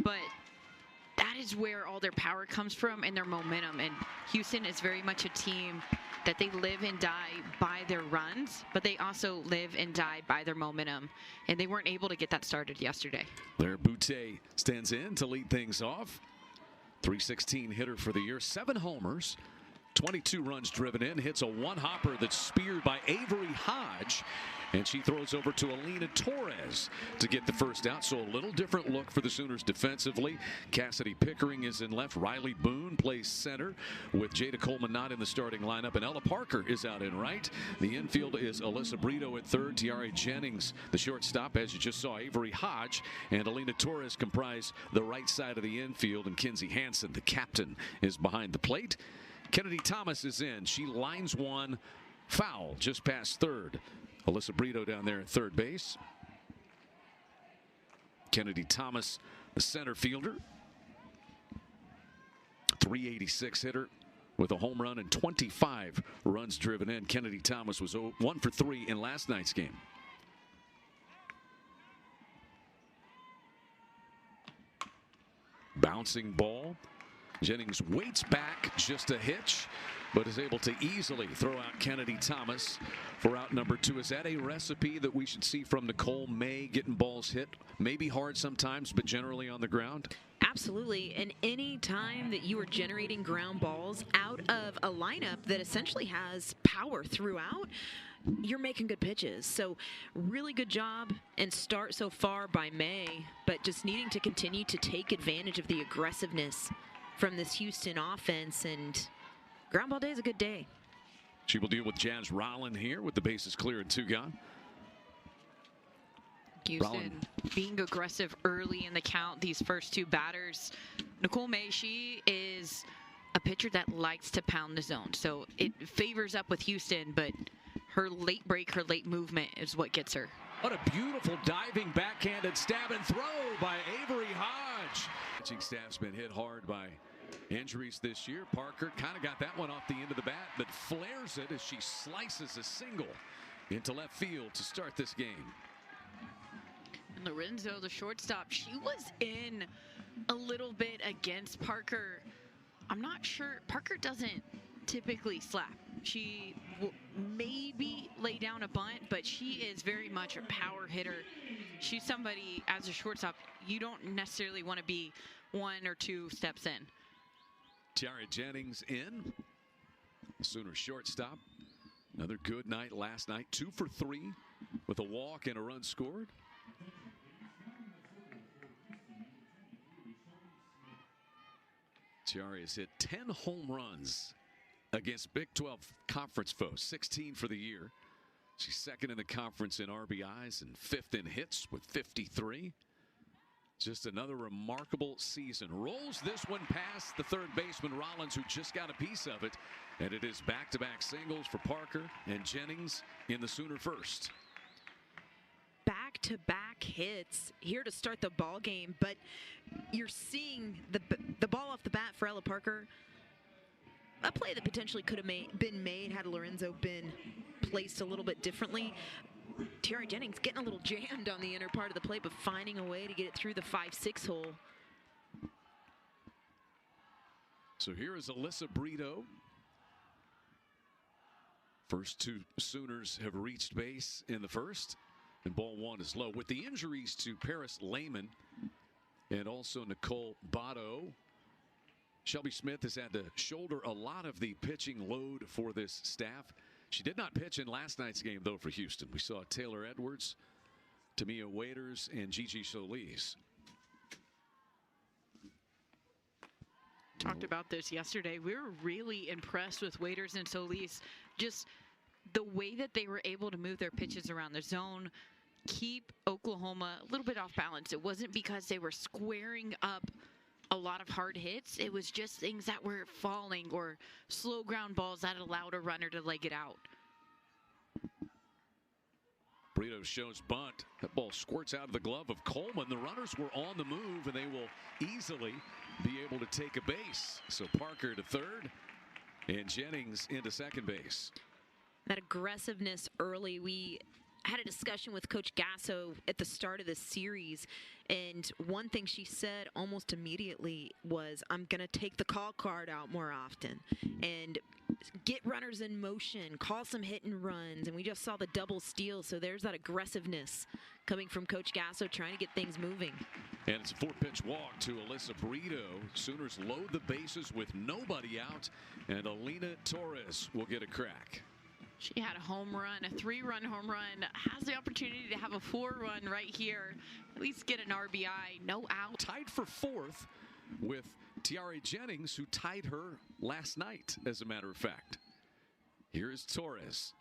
But that is where all their power comes from and their momentum. And Houston is very much a team that they live and die by their runs, but they also live and die by their momentum. And they weren't able to get that started yesterday. There, Boutte stands in to lead things off. 316 hitter for the year, 7 homers, 22 runs driven in, hits a one-hopper that's speared by Avery Hodge, and she throws over to Alina Torres to get the first out. So a little different look for the Sooners defensively. Cassidy Pickering is in left. Riley Boone plays center with Jada Coleman not in the starting lineup, and Ella Parker is out in right. The infield is Alyssa Brito at third. Tiare Jennings, the shortstop, as you just saw. Avery Hodge and Alina Torres comprise the right side of the infield, and Kinsey Hansen, the captain, is behind the plate. Kennedy Thomas is in. She lines one foul just past third. Alyssa Brito down there at third base. Kennedy Thomas, the center fielder. 386 hitter with a home run and 25 runs driven in. Kennedy Thomas was 1 for 3 in last night's game. Bouncing ball. Jennings waits back just a hitch, but is able to easily throw out Kennedy Thomas for out number 2. Is that a recipe that we should see from Nicole May, getting balls hit? Maybe hard sometimes, but generally on the ground? Absolutely. And any time that you are generating ground balls out of a lineup that essentially has power throughout, you're making good pitches. So really good job and start so far by May, but just needing to continue to take advantage of the aggressiveness from this Houston offense, and ground ball day is a good day. She will deal with Jazz Rolland here with the bases clear and 2 gone. Houston being aggressive early in the count, these first 2 batters. Nicole May, she is a pitcher that likes to pound the zone, so it favors up with Houston, but her late break, her late movement is what gets her. What a beautiful diving backhanded stab and throw by Avery Hodge. Pitching staff's been hit hard by injuries this year. Parker kind of got that one off the end of the bat, but flares it as she slices a single into left field to start this game. And Lorenzo, the shortstop, she was in a little bit against Parker. I'm not sure. Parker doesn't typically slap. She will maybe lay down a bunt, but she is very much a power hitter. She's somebody, as a shortstop, you don't necessarily want to be 1 or 2 steps in. Tiare Jennings in. Sooner shortstop. Another good night last night. 2 for 3 with a walk and a run scored. Tiare has hit 10 home runs against Big 12 conference foes. 16 for the year. She's second in the conference in RBIs and 5th in hits with 53. Just another remarkable season. Rolls this one past the third baseman Rollins, who just got a piece of it. And it is back-to-back singles for Parker and Jennings in the Sooner first. Back-to-back hits here to start the ball game, but you're seeing the ball off the bat for Ella Parker. A play that potentially could have been made had Lorenzo been placed a little bit differently. Tiare Jennings getting a little jammed on the inner part of the plate, but finding a way to get it through the 5-6 hole. So here is Alyssa Brito. First 2 Sooners have reached base in the first, and ball 1 is low. With the injuries to Paris Lehman and also Nicole Botto, Shelby Smith has had to shoulder a lot of the pitching load for this staff. She did not pitch in last night's game, though, for Houston. We saw Taylor Edwards, Tamia Waiters, and Gigi Solis. Talked about this yesterday. We were really impressed with Waiters and Solis. Just the way that they were able to move their pitches around the zone, keep Oklahoma a little bit off balance. It wasn't because they were squaring up a lot of hard hits. It was just things that were falling or slow ground balls that allowed a runner to leg it out. Brito shows bunt. That ball squirts out of the glove of Coleman. The runners were on the move, and they will easily be able to take a base. So Parker to third and Jennings into second base. That aggressiveness early, we had a discussion with Coach Gasso at the start of the series, and one thing she said almost immediately was, I'm going to take the call card out more often and get runners in motion, call some hit and runs, and we just saw the double steal, so there's that aggressiveness coming from Coach Gasso trying to get things moving. And it's a 4-pitch walk to Alyssa Burrito. Sooners load the bases with nobody out, and Alina Torres will get a crack. She had a home run, a 3-run home run, has the opportunity to have a 4-run right here, at least get an RBI, no out. Tied for 4th with Tiare Jennings, who tied her last night, as a matter of fact. Here is Torres.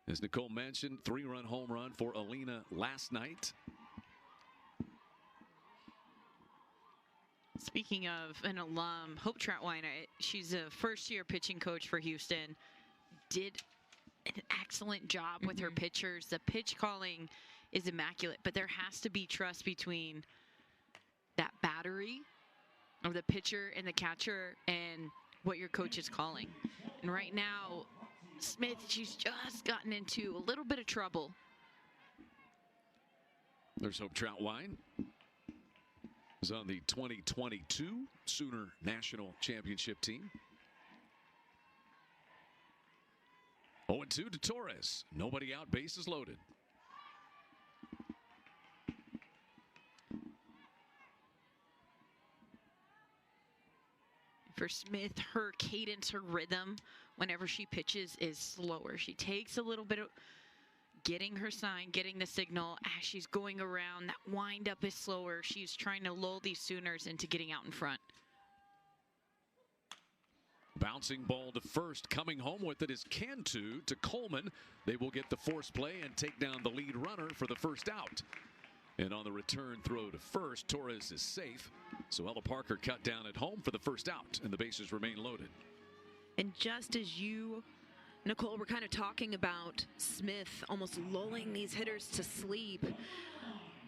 As Nicole mentioned, 3-run home run for Alina last night. Speaking of an alum, Hope Troutwine, she's a first-year pitching coach for Houston, did an excellent job with her pitchers. The pitch calling is immaculate, but there has to be trust between that battery of the pitcher and the catcher and what your coach is calling. And right now, Smith, she's just gotten into a little bit of trouble. There's Hope Troutwine. Is on the 2022 Sooner National Championship team. 0-2 to Torres. Nobody out, bases loaded. For Smith, her cadence, her rhythm, whenever she pitches is slower. She takes a little bit of getting her sign, getting the signal. As she's going around, that wind-up is slower. She's trying to lull these Sooners into getting out in front. Bouncing ball to first. Coming home with it is Cantu to Coleman. They will get the force play and take down the lead runner for the first out. And on the return throw to first, Torres is safe. So Ella Parker cut down at home for the first out, and the bases remain loaded. And just as you, Nicole, we're kind of talking about Smith almost lulling these hitters to sleep,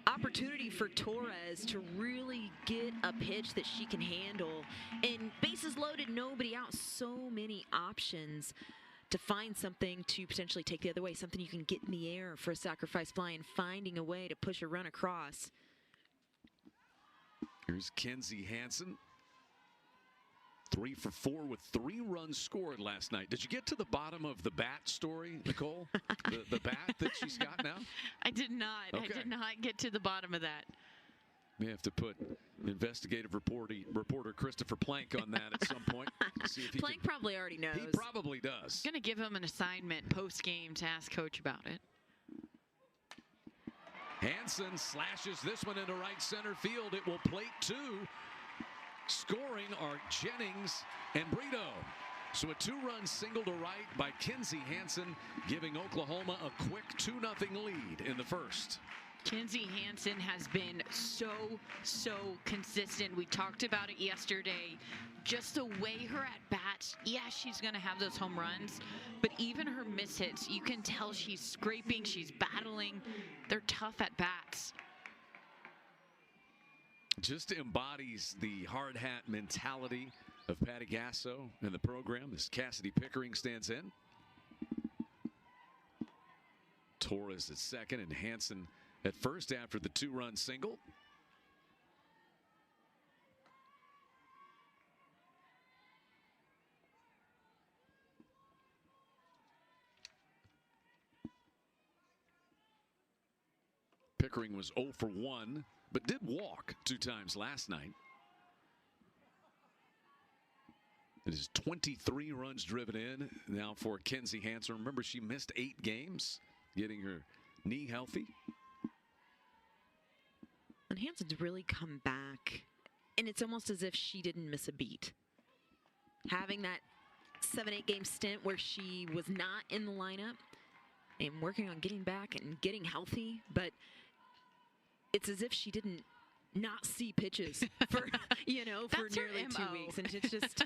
opportunity for Torres to really get a pitch that she can handle. And bases loaded, nobody out, so many options to find something to potentially take the other way, something you can get in the air for a sacrifice fly, and finding a way to push a run across. Here's Kenzie Hansen. 3 for 4 with 3 runs scored last night. Did you get to the bottom of the bat story, Nicole? the bat that she's got now? I did not. Okay. I did not get to the bottom of that. We have to put investigative reporter Christopher Plank on that at some point. See if Plank probably already knows. He probably does. I'm going to give him an assignment post-game to ask Coach about it. Hansen slashes this one into right center field. It will plate 2. Scoring are Jennings and Brito. So a 2-run single to right by Kenzie Hansen, giving Oklahoma a quick 2-0 lead in the first. Kenzie Hansen has been so consistent. We talked about it yesterday. Just the way her at bats, yeah, she's going to have those home runs, but even her mishits, you can tell she's scraping, she's battling. They're tough at bats. Just embodies the hard hat mentality of Patty Gasso and the program as Cassidy Pickering stands in. Torres at second and Hansen at first after the 2-run single. Pickering was 0 for 1, but did walk 2 times last night. It is 23 runs driven in now for Kenzie Hansen. Remember, she missed 8 games, getting her knee healthy. And Hansen's really come back, and it's almost as if she didn't miss a beat. Having that 7-8 game stint where she was not in the lineup and working on getting back and getting healthy, but it's as if she didn't not see pitches for, for nearly 2 weeks. And it's just,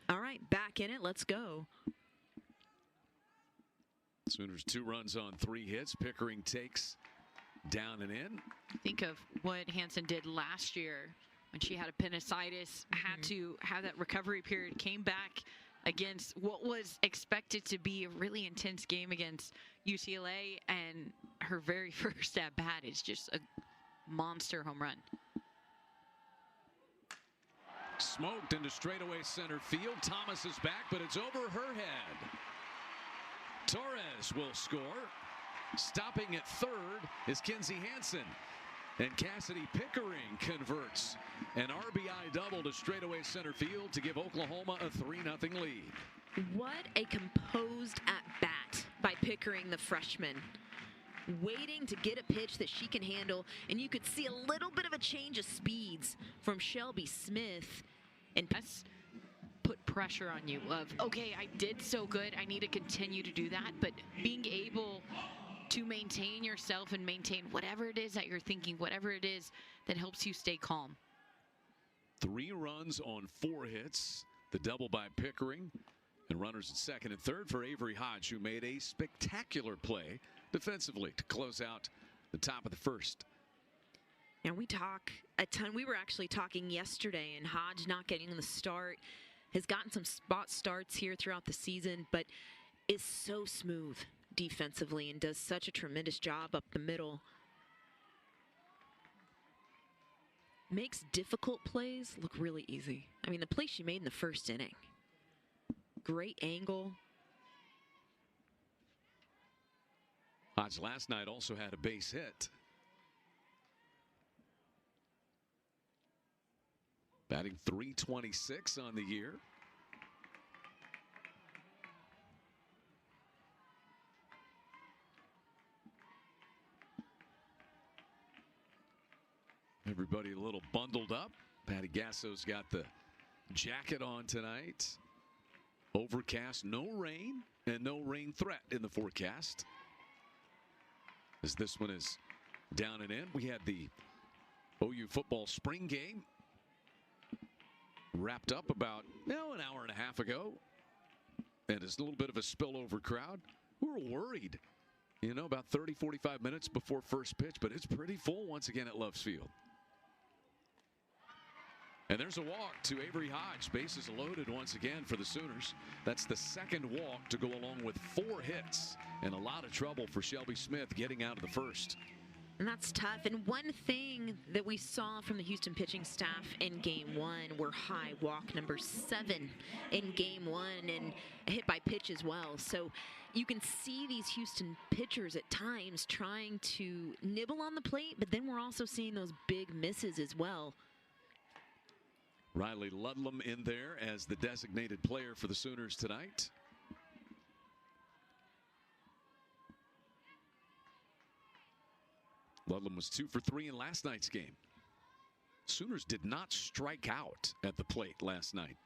all right, back in it, let's go. Sooners 2 runs on 3 hits. Pickering takes down and in. Think of what Hansen did last year when she had appendicitis, had to have that recovery period, came back against what was expected to be a really intense game against UCLA, and her very first at bat is just a monster home run. Smoked into straightaway center field. Thomas is back, but it's over her head. Torres will score. Stopping at third is Kinsey Hansen. And Cassidy Pickering converts an RBI double to straightaway center field to give Oklahoma a 3-0 lead. What a composed at-bat by Pickering, the freshman. Waiting to get a pitch that she can handle, and you could see a little bit of a change of speeds from Shelby Smith. And that's put pressure on you of, okay, I did so good, I need to continue to do that, but being able to maintain yourself and maintain whatever it is that you're thinking, whatever it is that helps you stay calm. 3 runs on 4 hits. The double by Pickering. And runners at second and third for Avery Hodge, who made a spectacular play defensively to close out the top of the first. And we talk a ton. We were actually talking yesterday, and Hodge not getting the start, has gotten some spot starts here throughout the season, but is so smooth defensively and does such a tremendous job up the middle. Makes difficult plays look really easy. I mean, the play she made in the first inning. Great angle. Hodge last night also had a base hit. Batting .326 on the year. Everybody a little bundled up. Patty Gasso's got the jacket on tonight. Overcast, no rain, and no rain threat in the forecast. As this one is down and in, we had the OU football spring game wrapped up about an hour and a half ago. And it's a little bit of a spillover crowd. We were worried, about 30, 45 minutes before first pitch, but it's pretty full once again at Loves Field. And there's a walk to Avery Hodge. Bases loaded once again for the Sooners. That's the second walk to go along with 4 hits. And a lot of trouble for Shelby Smith getting out of the first. And that's tough. And one thing that we saw from the Houston pitching staff in game 1 were high walk number 7 in game 1 and a hit by pitch as well. So you can see these Houston pitchers at times trying to nibble on the plate, but then we're also seeing those big misses as well. Riley Ludlam in there as the designated player for the Sooners tonight. Ludlam was 2 for 3 in last night's game. Sooners did not strike out at the plate last night.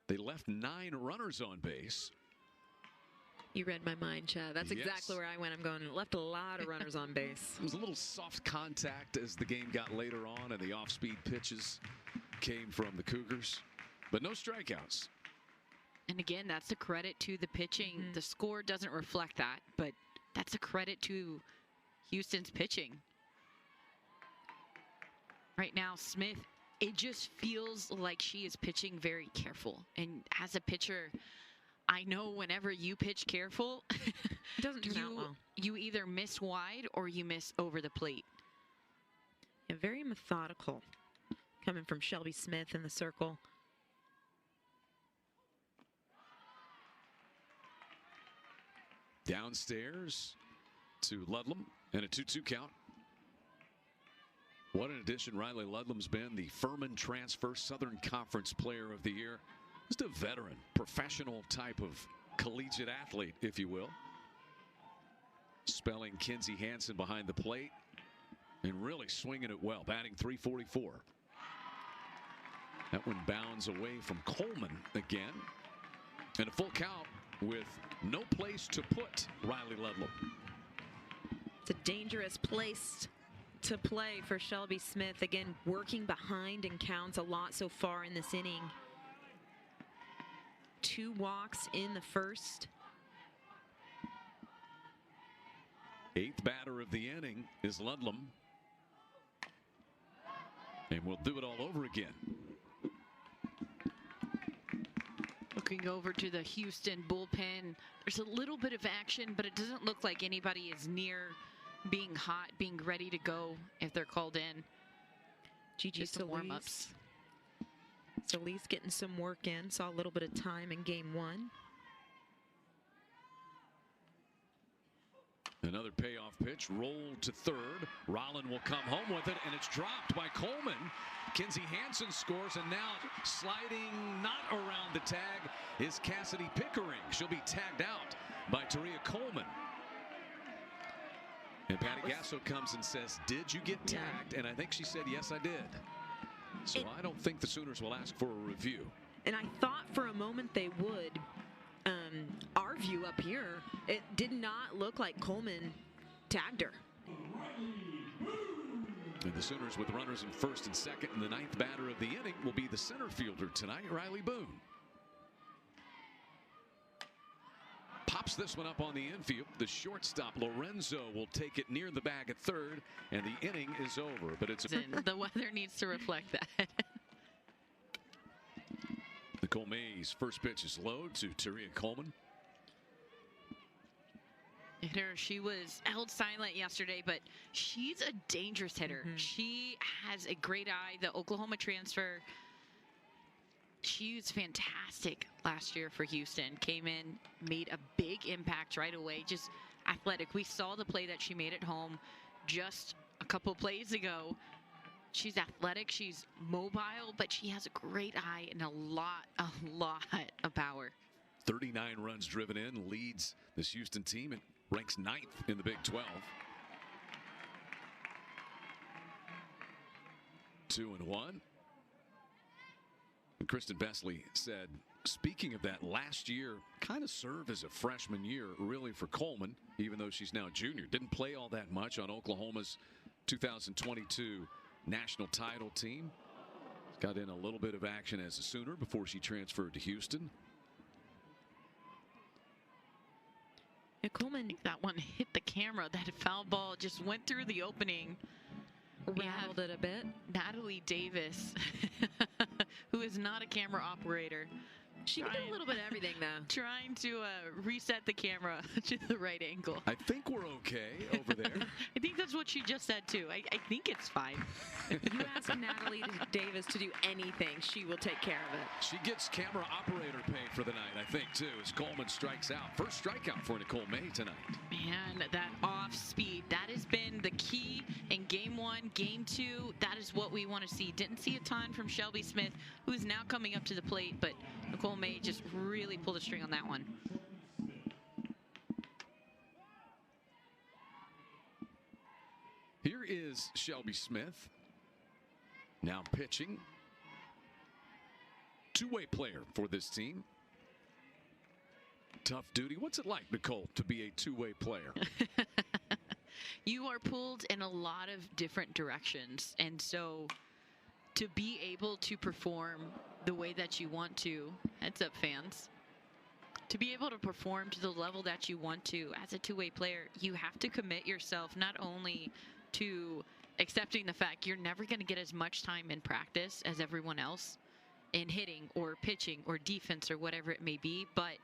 They left 9 runners on base. You read my mind, Chad. That's exactly where I went. I'm going, left a lot of runners on base. It was a little soft contact as the game got later on and the off-speed pitches came from the Cougars, but no strikeouts. And again, that's a credit to the pitching. The score doesn't reflect that, but that's a credit to Houston's pitching. Right now, Smith, it just feels like she is pitching very careful. And as a pitcher, I know whenever you pitch careful, it doesn't turn out well. You either miss wide or you miss over the plate. Yeah, very methodical coming from Shelby Smith in the circle. Downstairs to Ludlam and a 2-2 count. What an addition Riley Ludlam's been, the Furman transfer Southern Conference Player of the Year. Just a veteran, professional type of collegiate athlete, if you will. Spelling Kinsey Hansen behind the plate and really swinging it well, batting .344. That one bounds away from Coleman again. And a full count with no place to put Riley Ludlam. It's a dangerous place to play for Shelby Smith. Again, working behind and counts a lot so far in this inning. 2 walks in the first. 8th batter of the inning is Ludlam. And we'll do it all over again. Looking over to the Houston bullpen, there's a little bit of action, but it doesn't look like anybody is near being hot, being ready to go if they're called in. Gigi warm-ups. Solis getting some work in. Saw a little bit of time in game one. Another payoff pitch rolled to third. Rollin will come home with it, and it's dropped by Coleman. Kinsey Hansen scores, and now sliding not around the tag is Cassidy Pickering. She'll be tagged out by Taria Coleman. And Patty Gasso comes and says, "Did you get tagged?" And I think she said, "Yes, I did." So I don't think the Sooners will ask for a review. And I thought for a moment they would. Our view up here, it did not look like Coleman tagged her. And the Sooners with runners in first and second, and the ninth batter of the inning will be the center fielder tonight, Riley Boone. Pops this one up on the infield. The shortstop Lorenzo will take it near the bag at third, and the inning is over. But it's the weather needs to reflect that. Nicole May's first pitch is low to Taria Coleman. Hitter, she was held silent yesterday, but she's a dangerous hitter. She has a great eye. The Oklahoma transfer, she was fantastic last year for Houston. Came in, made a big impact right away. Just athletic. We saw the play that she made at home just a couple plays ago. She's athletic, she's mobile, but she has a great eye and a lot of power. 39 runs driven in, leads this Houston team and ranks 9th in the Big 12. 2-1. And Kristen Besley said, speaking of that, last year kind of served as a freshman year really for Coleman, even though she's now a junior. Didn't play all that much on Oklahoma's 2022 national title team. Got in a little bit of action as a Sooner before she transferred to Houston. Yeah, Coleman, that one hit the camera. That foul ball just went through the opening. Rattled it a bit. Natalie Davis, who is not a camera operator. She can do a little bit of everything, though. Trying to reset the camera to the right angle. I think we're okay over there. I think that's what she just said, too. I think it's fine. If you ask Natalie Davis to do anything, she will take care of it. She gets camera operator pay for the night, I think, too, as Coleman strikes out. First strikeout for Nicole May tonight. Man, that off speed, that has been the key in game one, game two. That is what we want to see. Didn't see a ton from Shelby Smith, who is now coming up to the plate, but Nicole May just really pulled a string on that one. Here is Shelby Smith, now pitching. Two-way player for this team. Tough duty. What's it like, Nicole, to be a two-way player? You are pulled in a lot of different directions, and so to be able to perform the way that you want to, heads up fans, to be able to perform to the level that you want to as a two-way player, you have to commit yourself not only to accepting the fact you're never going to get as much time in practice as everyone else in hitting or pitching or defense or whatever it may be, but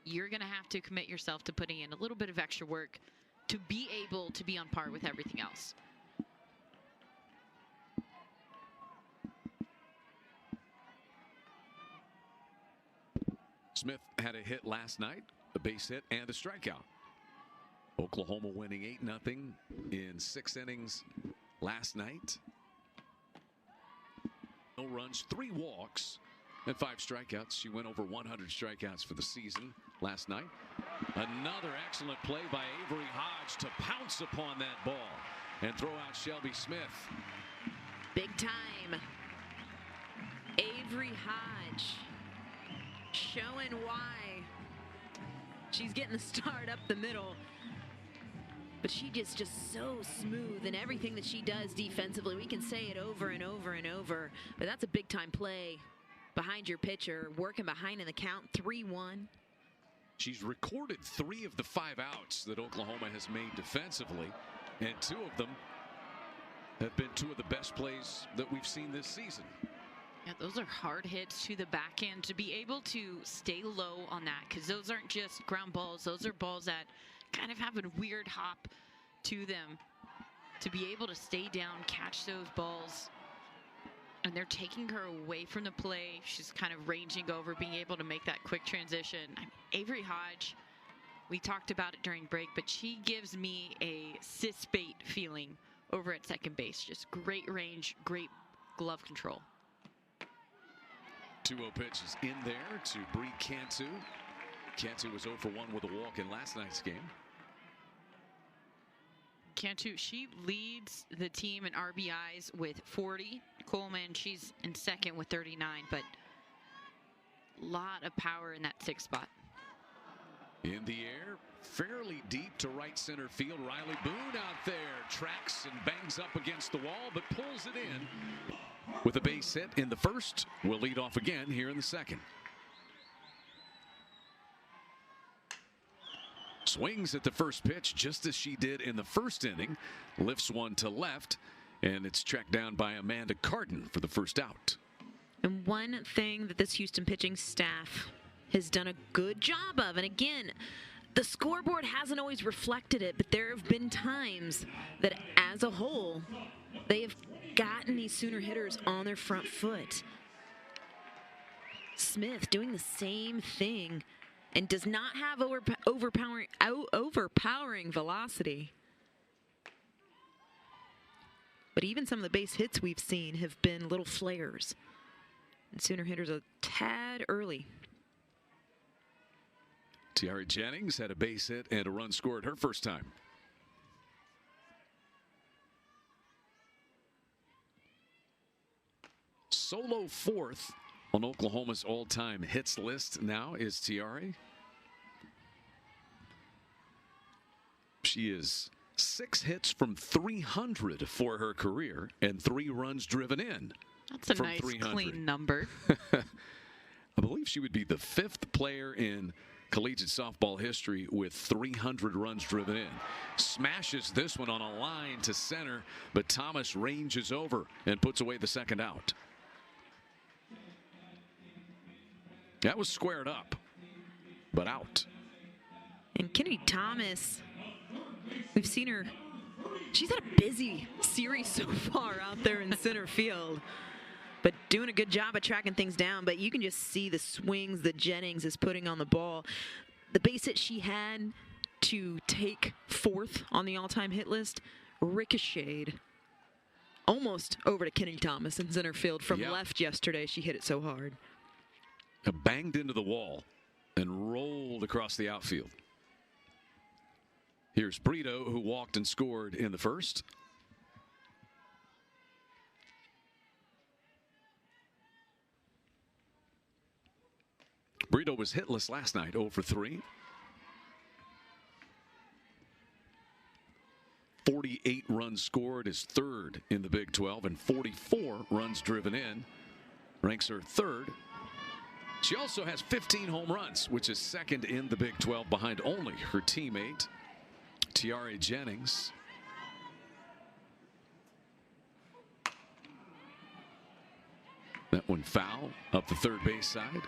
you're going to have to commit yourself to putting in a little bit of extra work to be able to be on par with everything else. Smith had a hit last night, a base hit and a strikeout. Oklahoma winning 8-0 in 6 innings last night. No runs, 3 walks, and 5 strikeouts. She went over 100 strikeouts for the season last night. Another excellent play by Avery Hodge to pounce upon that ball and throw out Shelby Smith. Big time. Avery Hodge showing why she's getting the start up the middle. But she just so smooth in everything that she does defensively. We can say it over and over and over. But that's a big-time play behind your pitcher, working behind in the count, 3-1. She's recorded 3 of the 5 outs that Oklahoma has made defensively, and 2 of them have been 2 of the best plays that we've seen this season. Yeah, those are hard hits to the backhand. To be able to stay low on that, because those aren't just ground balls. Those are balls that kind of have a weird hop to them. To be able to stay down, catch those balls, and they're taking her away from the play. She's kind of ranging over, being able to make that quick transition. Avery Hodge, we talked about it during break, but she gives me a sis bait feeling over at second base. Just great range, great glove control. 2-0 pitch is in there to Bree Cantu. Cantu was 0 for 1 with a walk in last night's game. Cantu, she leads the team in RBIs with 40. Coleman, she's in second with 39, but a lot of power in that 6th spot. In the air, fairly deep to right center field. Riley Boone out there tracks and bangs up against the wall, but pulls it in with a base hit in the first. Will lead off again here in the second. Swings at the first pitch just as she did in the first inning. Lifts one to left, and it's tracked down by Amanda Carden for the first out. And one thing that this Houston pitching staff has done a good job of, and again, the scoreboard hasn't always reflected it, but there have been times that as a whole, they have gotten these Sooner hitters on their front foot. Smith doing the same thing and does not have overpowering velocity. But even some of the base hits we've seen have been little flares. And Sooner hitters a tad early. Tiare Jennings had a base hit and a run scored her first time. Solo 4th on Oklahoma's all-time hits list now is Tiare. She is 6 hits from 300 for her career and 3 runs driven in. That's a nice 300. Clean number. I believe she would be the 5th player in collegiate softball history with 300 runs driven in. Smashes this one on a line to center, but Thomas ranges over and puts away the second out. That was squared up, but out. And Kennedy Thomas, we've seen her. She's had a busy series so far out there in center field, but doing a good job of tracking things down. But you can just see the swings that Jennings is putting on the ball. The base hit she had to take 4th on the all-time hit list ricocheted almost over to Kennedy Thomas in center field from left yesterday. She hit it so hard. Banged into the wall and rolled across the outfield. Here's Brito, who walked and scored in the first. Brito was hitless last night, 0 for 3. 48 runs scored is 3rd in the Big 12, and 44 runs driven in. Ranks her 3rd. She also has 15 home runs, which is 2nd in the Big 12 behind only her teammate, Tiare Jennings. That one foul up the third base side.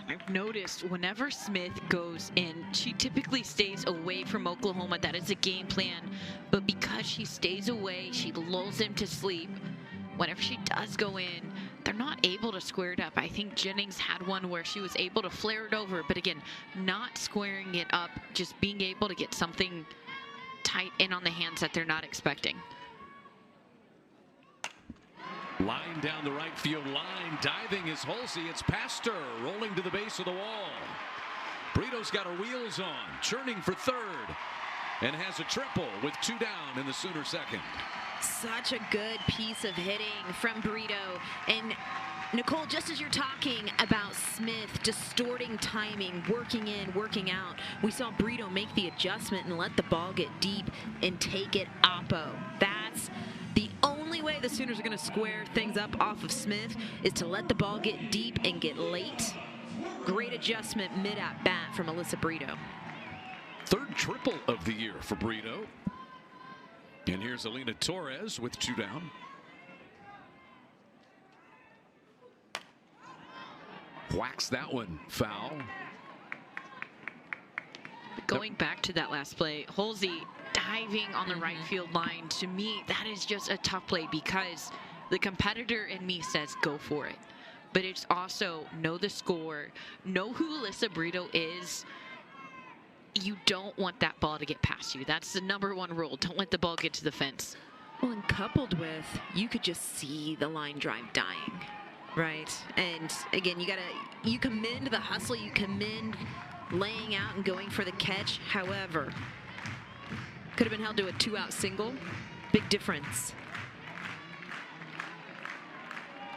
I've noticed whenever Smith goes in, she typically stays away from Oklahoma. That is a game plan. But because she stays away, she lulls them to sleep. Whenever she does go in, they're not able to square it up. I think Jennings had one where she was able to flare it over, but again, not squaring it up, just being able to get something tight in on the hands that they're not expecting. Line down the right field line. Diving is Halsey. It's past her. Rolling to the base of the wall. Brito's got her wheels on. Churning for 3rd. And has a triple with 2 down in the Sooner second. Such a good piece of hitting from Brito. And Nicole, just as you're talking about Smith distorting timing, working in, working out, we saw Brito make the adjustment and let the ball get deep and take it oppo. That's the only way the Sooners are going to square things up off of Smith, is to let the ball get deep and get late. Great adjustment mid-at-bat from Alyssa Brito. 3rd triple of the year for Brito. And here's Alina Torres with 2 down. whacks that one foul. Going back to that last play, Halsey diving on the right field line, to me, that is just a tough play because the competitor in me says go for it. But it's also know the score, know who Alyssa Brito is. You don't want that ball to get past you. That's the #1 rule. Don't let the ball get to the fence. Well, and coupled with, you could just see the line drive dying, right? And again, you commend the hustle, you commend laying out and going for the catch. However, could have been held to a 2-out single. Big difference.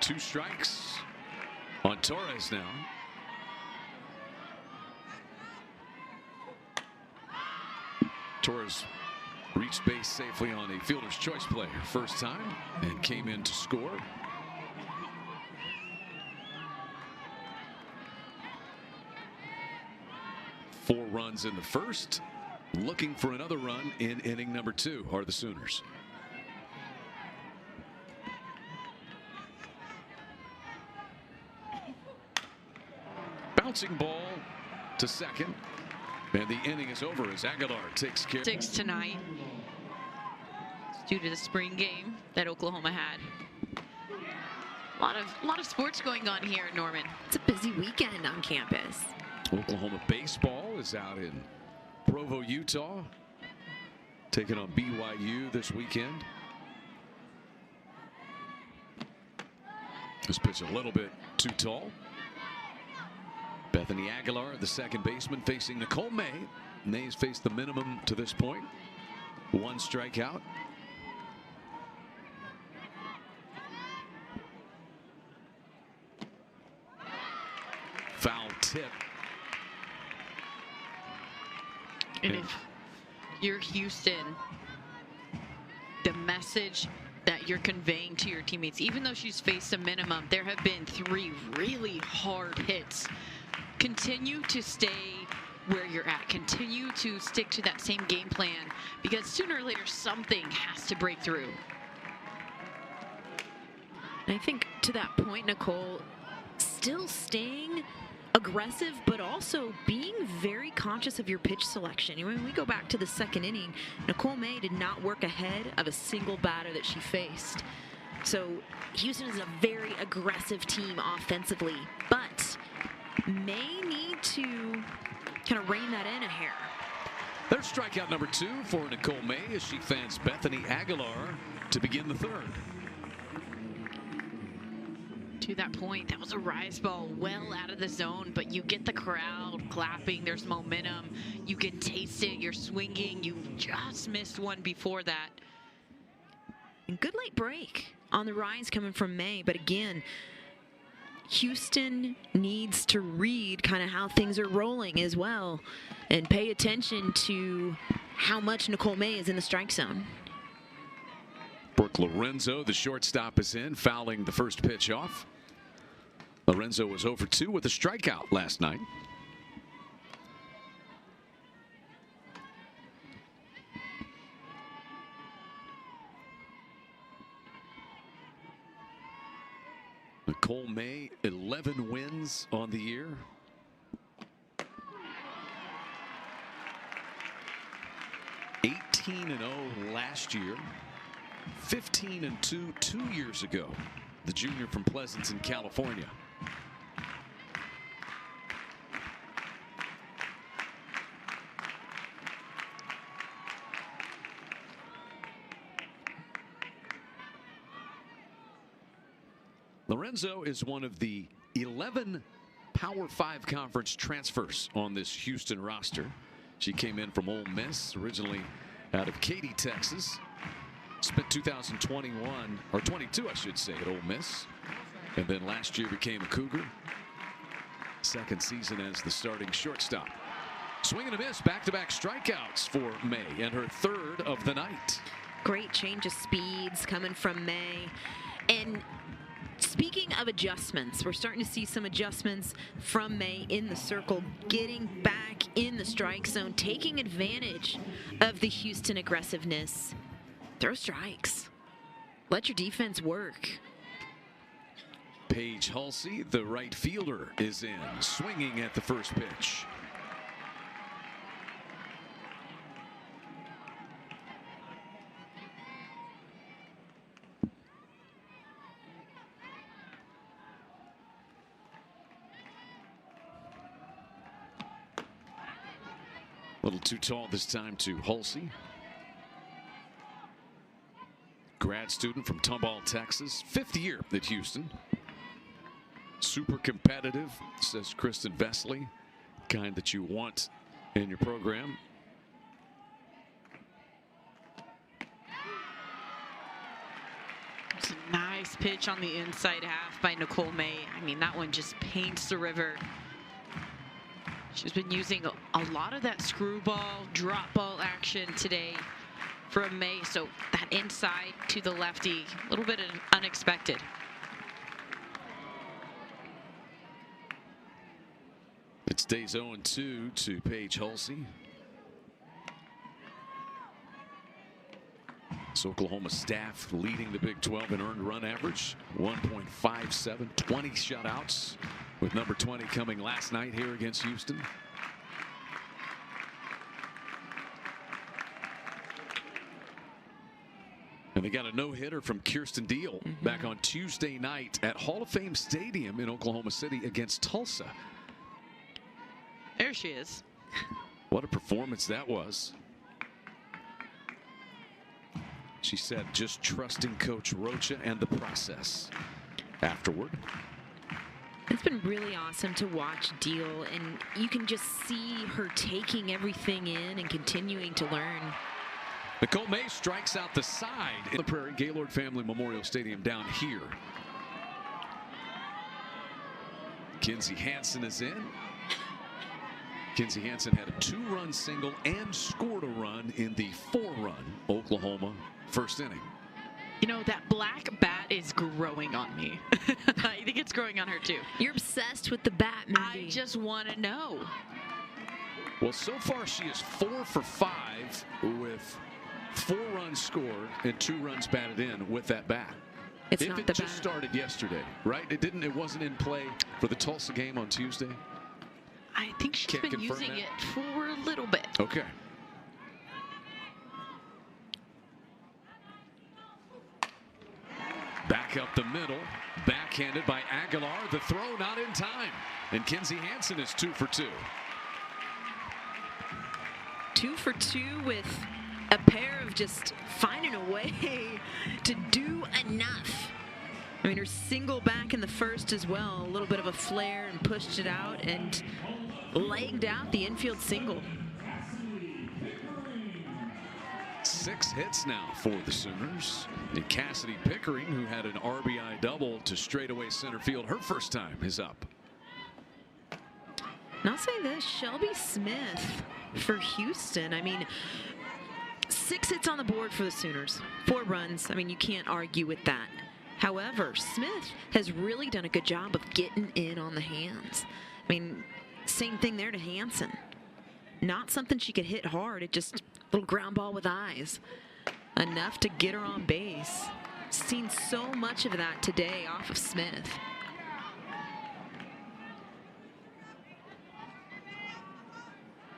2 strikes on Torres now. Torres reached base safely on a fielder's choice play first time and came in to score. Four runs in the first. Looking for another run in inning number 2 are the Sooners. Bouncing ball to second. And the inning is over as Aguilar takes care. 6 tonight. It's due to the spring game that Oklahoma had. A lot of sports going on here in Norman. It's a busy weekend on campus. Oklahoma baseball is out in Provo, Utah, taking on BYU this weekend. This pitch a little bit too tall. Bethany Aguilar, the second baseman, facing Nicole May. May's faced the minimum to this point. 1 strikeout. Foul tip. And if you're Houston, the message that you're conveying to your teammates, even though she's faced a minimum, there have been 3 really hard hits. Continue to stay where you're at. Continue to stick to that same game plan because sooner or later something has to break through. And I think to that point, Nicole, still staying aggressive, but also being very conscious of your pitch selection. When we go back to the second inning, Nicole May did not work ahead of a single batter that she faced. So Houston is a very aggressive team offensively, but may need to kind of rein that in a hair. There's strikeout number 2 for Nicole May as she fans Bethany Aguilar to begin the 3rd. To that point, that was a rise ball well out of the zone, but you get the crowd clapping. There's momentum. You can taste it. You're swinging. You just missed one before that. And good late break on the rise coming from May, but again, Houston needs to read kind of how things are rolling as well and pay attention to how much Nicole May is in the strike zone. Brooke Lorenzo, the shortstop, is in, fouling the first pitch off. Lorenzo was 0 for 2 with a strikeout last night. Nicole May, 11 wins on the year. (18-0) last year. 15-2 2 years ago. The junior from Pleasanton, California. Lorenzo is one of the 11 Power 5 conference transfers on this Houston roster. She came in from Ole Miss, originally out of Katy, Texas. Spent 2021, or 22, I should say, at Ole Miss. And then last year became a Cougar. Second season as the starting shortstop. Swing and a miss, back-to-back strikeouts for May, and her 3rd of the night. Great change of speeds coming from May. And speaking of adjustments, we're starting to see some adjustments from May in the circle, getting back in the strike zone, taking advantage of the Houston aggressiveness. Throw strikes. Let your defense work. Paige Halsey, the right fielder, is in, swinging at the first pitch. A little too tall this time to Halsey. Grad student from Tomball, Texas. 5th year at Houston. Super competitive, says Kristen Vesely. Kind that you want in your program. It's a nice pitch on the inside half by Nicole May. I mean, that one just paints the river. She's been using a lot of that screwball, drop ball action today from May. So that inside to the lefty, a little bit unexpected. It stays 0-2 to Paige Halsey. So Oklahoma staff leading the Big 12 in earned run average, 1.57, 20 shutouts, with number 20 coming last night here against Houston. And they got a no-hitter from Kirsten Deal back on Tuesday night at Hall of Fame Stadium in Oklahoma City against Tulsa. There she is. What a performance that was. She said just trusting Coach Rocha and the process afterward. It's been really awesome to watch Deal, and you can just see her taking everything in and continuing to learn. Nicole May strikes out the side in the Prairie Gaylord Family Memorial Stadium down here. Kinsey Hansen is in. Kinsey Hansen had a 2-run single and scored a run in the 4-run Oklahoma first inning. You know, that black bat is growing on me. I think it's growing on her too. You're obsessed with the bat, Mindy. I just want to know. Well, so far she is 4 for 5 with 4 runs scored and 2 runs batted in with that bat. It's if not it the just bat. started yesterday, right? It wasn't in play for the Tulsa game on Tuesday. I think she's Can't been confirm using that? it for a little bit. Okay. Back up the middle, backhanded by Aguilar. The throw not in time, and Kinsey Hansen is 2 for 2. 2 for 2 with a pair of just finding a way to do enough. I mean, her single back in the first as well, a little bit of a flare and pushed it out and legged out the infield single. 6 hits now for the Sooners. And Cassidy Pickering, who had an RBI double to straightaway center field, her first time is up. And I'll say this, Shelby Smith for Houston. I mean, 6 hits on the board for the Sooners, 4 runs. I mean, you can't argue with that. However, Smith has really done a good job of getting in on the hands. I mean, same thing there to Hansen. Not something she could hit hard. It just a little ground ball with eyes. Enough to get her on base. Seen so much of that today off of Smith.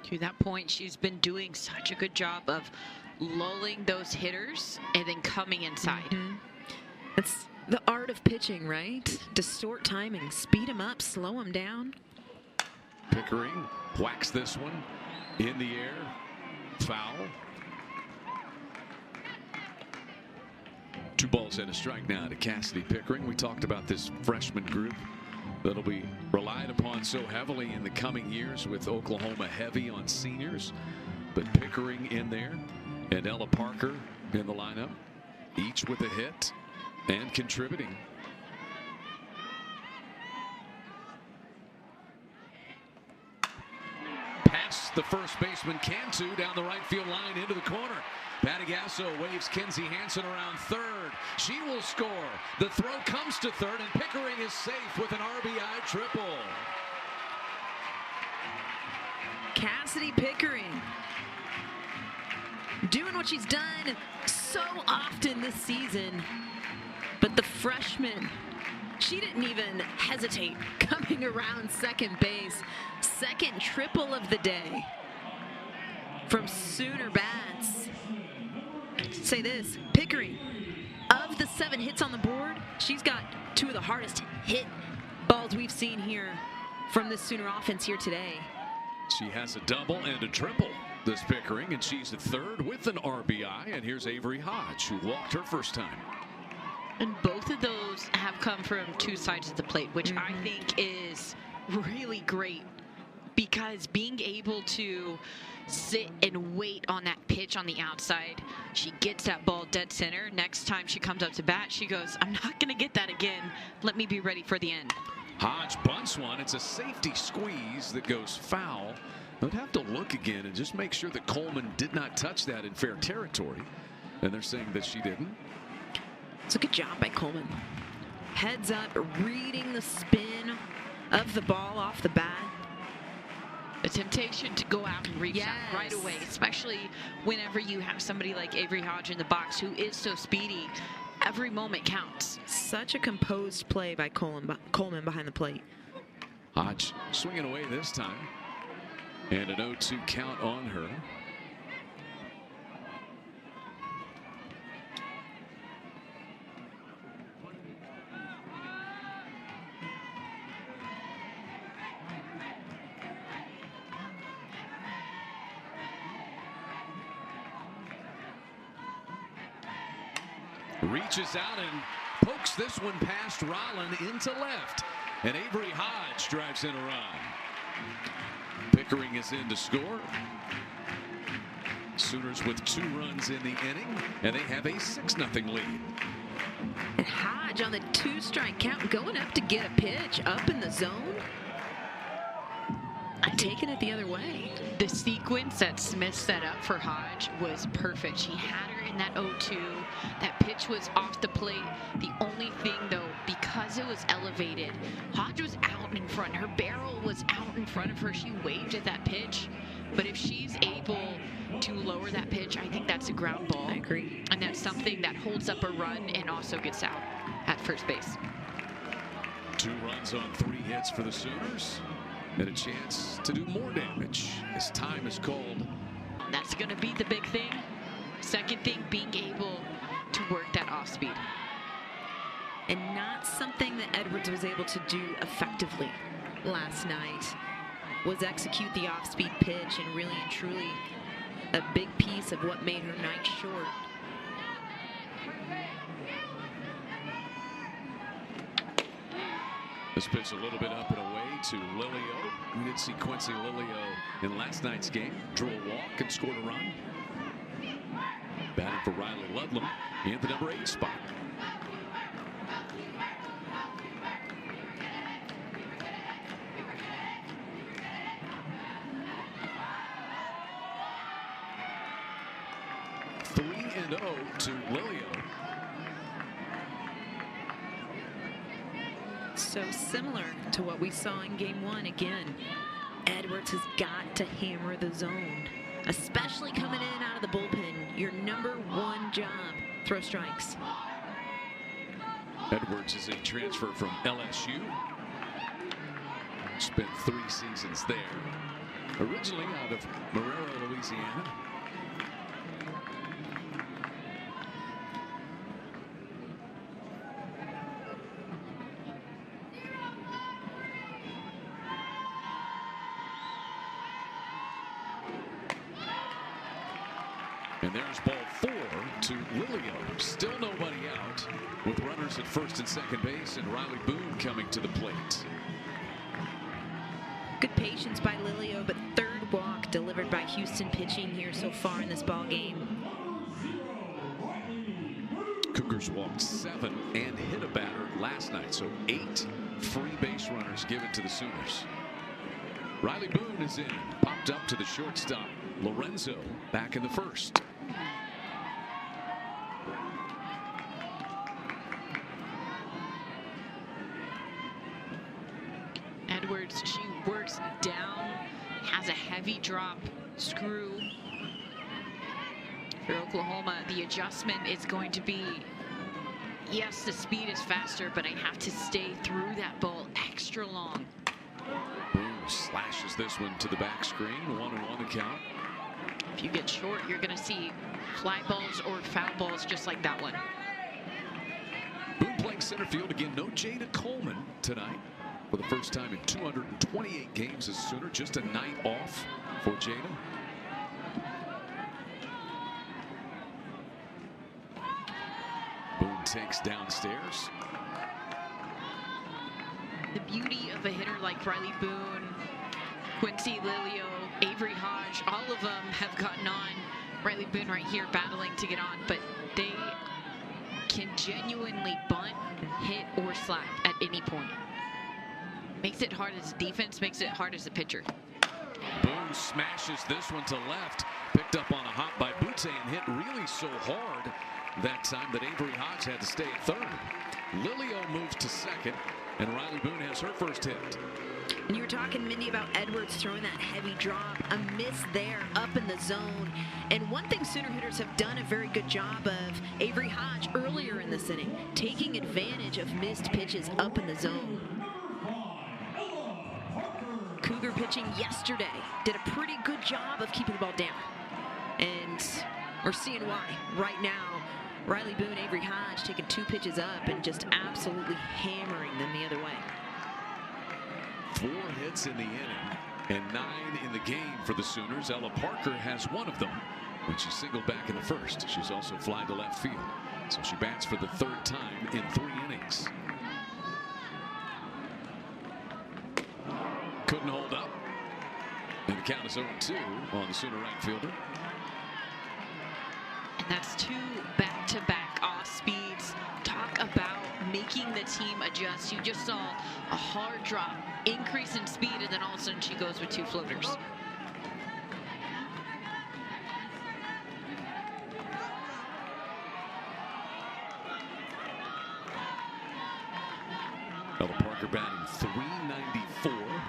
To that point, she's been doing such a good job of lulling those hitters and then coming inside. That's the art of pitching, right? Distort timing, speed them up, slow them down. Pickering whacks this one in the air. Foul. 2 balls and a strike now to Cassidy Pickering. We talked about this freshman group that'll be relied upon so heavily in the coming years, with Oklahoma heavy on seniors. But Pickering in there and Ella Parker in the lineup, each with a hit and contributing. Past the first baseman Cantu down the right field line into the corner. Patty Gasso waves Kinsey Hansen around third. She will score. The throw comes to third, and Pickering is safe with an RBI triple. Cassidy Pickering doing what she's done so often this season. But the freshman, She didn't even hesitate coming around second base. Second triple of the day from Sooner Bats. Say this, Pickering, of the 7 hits on the board, she's got 2 of the hardest hit balls we've seen here from the Sooner offense here today. She has a double and a triple, this Pickering, and she's at third with an RBI. And here's Avery Hodge, who walked her first time. And both of those have come from 2 sides of the plate, which I think is really great, because being able to sit and wait on that pitch on the outside, she gets that ball dead center. Next time she comes up to bat, she goes, I'm not going to get that again. Let me be ready for the end. Hodge bunts one. It's a safety squeeze that goes foul. They'd have to look again and just make sure that Coleman did not touch that in fair territory. And they're saying that she didn't. It's a good job by Coleman. Heads up, reading the spin of the ball off the bat. The temptation to go out and reach out right away, especially whenever you have somebody like Avery Hodge in the box who is so speedy. Every moment counts. Such a composed play by Coleman behind the plate. Hodge swinging away this time. And an 0-2 count on her. Reaches out and pokes this one past Rolland into left. And Avery Hodge drives in a run. Pickering is in to score. Sooners with 2 runs in the inning, and they have a 6-0 lead. And Hodge on the 2-strike count, going up to get a pitch up in the zone. Taking it the other way. The sequence that Smith set up for Hodge was perfect. She had her in that 0-2. That pitch was off the plate. The only thing, though, because it was elevated, Hodge was out in front. Her barrel was out in front of her. She waved at that pitch. But if she's able to lower that pitch, I think that's a ground ball. I agree. And that's something that holds up a run and also gets out at first base. 2 runs on 3 hits for the Sooners. And a chance to do more damage as time is called. That's going to be the big thing. Second thing, being able to work that off speed. And not something that Edwards was able to do effectively last night, was execute the off-speed pitch, and really and truly a big piece of what made her night short. This pitch a little bit up and away to Lilio. We did see Quincy Lilio in last night's game. Drew a walk and scored a run. Batting for Riley Ludlam in the number 8 spot. Three and 0 to Lilio. So similar to what we saw in game 1 again. Edwards has got to hammer the zone, especially coming in out of the bullpen. Your number 1 job, throw strikes. Edwards is a transfer from LSU. Spent 3 seasons there. Originally out of Marrero, Louisiana. And there's ball 4 to Lilio. Still nobody out, with runners at first and second base, and Riley Boone coming to the plate. Good patience by Lilio, but third walk delivered by Houston pitching here so far in this ball game. Cougars walked 7 and hit a batter last night, so 8 free base runners given to the Sooners. Riley Boone is in, popped up to the shortstop. Lorenzo back in the first. Edwards, she works down, has a heavy drop screw. For Oklahoma, the adjustment is going to be yes, the speed is faster, but I have to stay through that ball extra long. Boone slashes this one to the back screen. 1-1 the count. If you get short, you're going to see fly balls or foul balls just like that one. Boone playing center field again. No Jada Coleman tonight for the first time in 228 games as Sooner. Just a night off for Jada. Boone takes downstairs. The beauty of a hitter like Riley Boone, Quincy Lilio, Avery Hodge, all of them have gotten on. Riley Boone right here battling to get on, but they can genuinely bunt, hit, or slap at any point. Makes it hard as a defense, makes it hard as a pitcher. Boone smashes this one to left. Picked up on a hop by Butte and hit really so hard that time that Avery Hodge had to stay at third. Lilio moves to second, and Riley Boone has her first hit. And you were talking, Mindy, about Edwards throwing that heavy drop. A miss there up in the zone. And one thing Sooner hitters have done a very good job of, Avery Hodge earlier in this inning, taking advantage of missed pitches up in the zone. Cougar pitching yesterday did a pretty good job of keeping the ball down. And we're seeing why right now. Riley Boone, Avery Hodge taking 2 pitches up and just absolutely hammering them the other way. 4 hits in the inning and 9 in the game for the Sooners. Ella Parker has 1 of them when she singled back in the first. She's also flying to left field, so she bats for the 3rd time in 3 innings. Couldn't hold up, and the count is 0-2 on the Sooner right fielder. And that's 2 back-to-back off speeds. Talk about making the team adjust. You just saw a hard drop, increase in speed, and then all of a sudden she goes with 2 floaters. Ella Parker batting .394.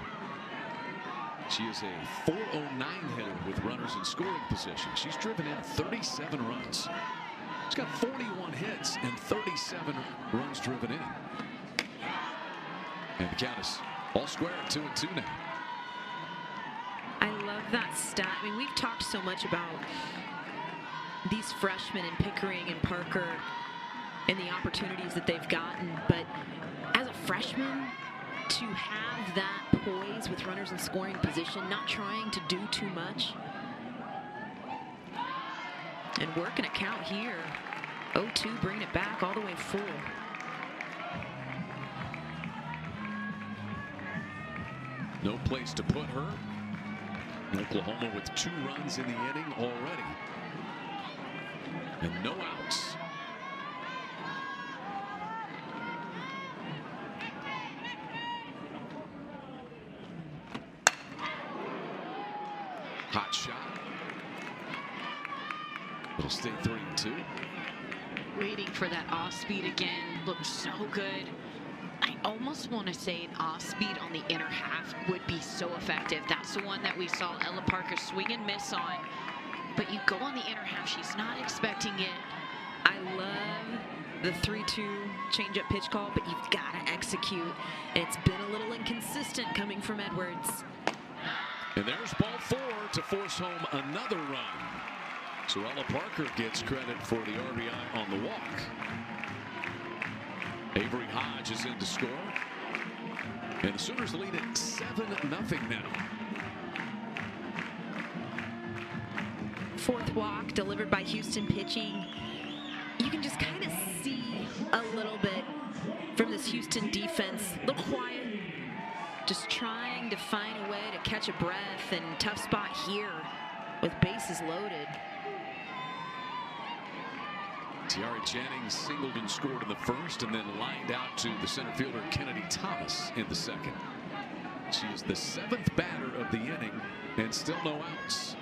She is a .409 hitter with runners in scoring position. She's driven in 37 runs. She's got 41 hits and 37 runs driven in. And the count is all square at 2-2 now. I love that stat. I mean, we've talked so much about these freshmen in Pickering and Parker and the opportunities that they've gotten, but as a freshman, to have that poise with runners in scoring position, not trying to do too much, and working a count here. 0-2, bringing it back all the way full. No place to put her. Oklahoma with 2 runs in the inning already. And no outs. Hot shot. It'll stay 3-2. Waiting for that off speed again. Looks so good. I almost want to say an off speed on the inner half would be so effective. That's the one that we saw Ella Parker swing and miss on. But you go on the inner half, she's not expecting it. I love the 3-2 changeup pitch call, but you've got to execute. It's been a little inconsistent coming from Edwards. And there's ball 4 to force home another run. So Ella Parker gets credit for the RBI on the walk. Avery Hodge is in to score. And the Sooners lead at 7-0 now. 4th walk delivered by Houston pitching. You can just kind of see a little bit from this Houston defense. A little quiet. Just trying to find a way to catch a breath, and tough spot here with bases loaded. Tiare Jennings singled and scored in the first, and then lined out to the center fielder Kennedy Thomas in the second. She is the 7th batter of the inning and still no outs.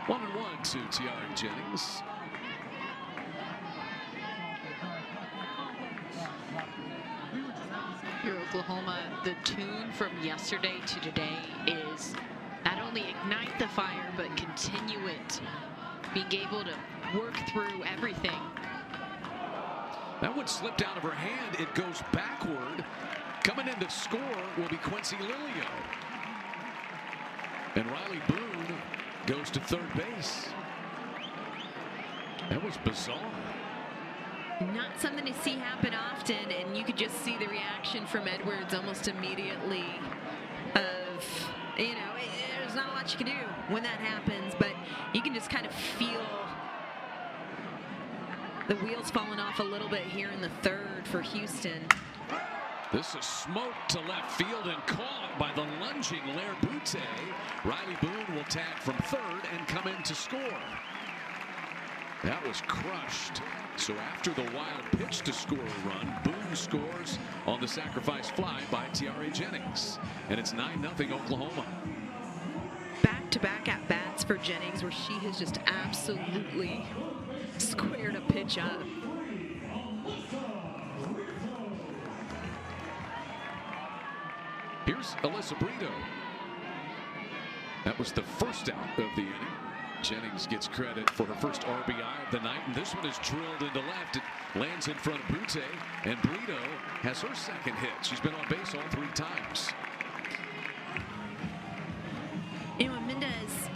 One and one to Tiare Jennings. Your Oklahoma, the tune from yesterday to today is not only ignite the fire, but continue it. Being able to work through everything. That one slipped out of her hand. It goes backward. Coming in to score will be Quincy Lilio. And Riley Boone goes to third base. That was bizarre. Not something to see happen often, and you could just see the reaction from Edwards almost immediately of, you know, there's not a lot you can do when that happens, but you can just kind of feel the wheels falling off a little bit here in the third for Houston. This is smoke to left field and caught by the lunging Lair Butte. Riley Boone will tag from third and come in to score. That was crushed. So after the wild pitch to score a run, Boone scores on the sacrifice fly by Tiare Jennings. And it's 9-0 Oklahoma. Back-to-back at-bats for Jennings, where she has just absolutely squared a pitch up. Here's Alyssa Brito. That was the first out of the inning. Jennings gets credit for her first RBI of the night, and this one is drilled into left. It lands in front of Butte, and Brito has her second hit. She's been on base all 3 times. You know, Mendez,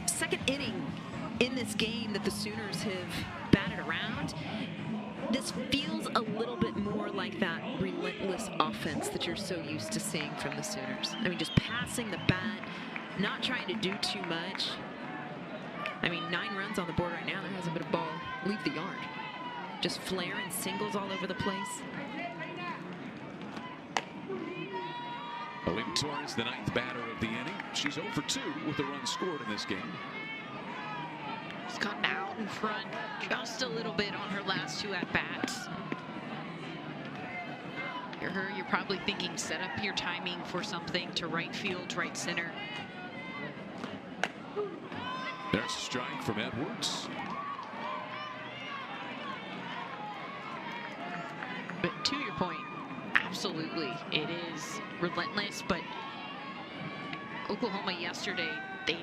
second inning in this game that the Sooners have batted around. This feels a little bit more like that relentless offense that you're so used to seeing from the Sooners. I mean, just passing the bat, not trying to do too much. I mean, 9 runs on the board right now. There hasn't been a ball leave the yard. Just flaring singles all over the place. Olivia Torres, the 9th batter of the inning. She's 0 for 2 with the run scored in this game. She's gotten out in front just a little bit on her last 2 at-bats. You're probably thinking, set up your timing for something to right field, right center. There's a strike from Edwards. But to your point, absolutely, it is relentless. But Oklahoma yesterday, they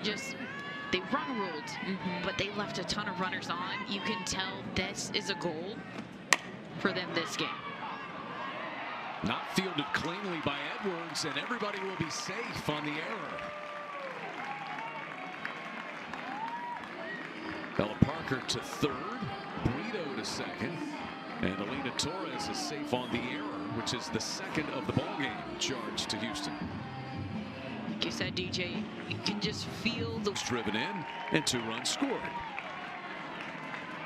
run ruled, but they left a ton of runners on. You can tell this is a goal for them this game. Not fielded cleanly by Edwards, and everybody will be safe on the error. Ella Parker to third, Brito to second, and Alina Torres is safe on the error, which is the second of the ballgame charge to Houston. Like you said, DJ, you can just feel the driven in and 2 runs scored.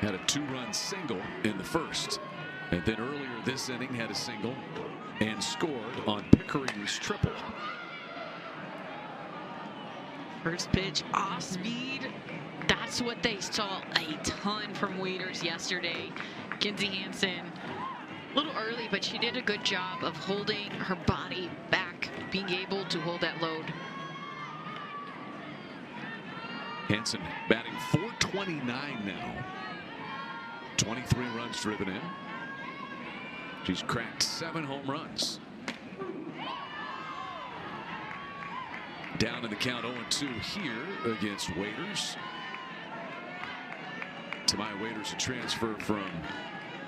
Had a 2-run single in the first, and then earlier this inning had a single and scored on Pickering's triple. first pitch off speed. That's what they saw a ton from Waiters yesterday. Kinsey Hansen, a little early, but she did a good job of holding her body back, being able to hold that load. Hansen batting .429 now. 23 runs driven in. She's cracked 7 home runs. Down in the count 0-2 here against Waiters. Tamaya Waiters, a transfer from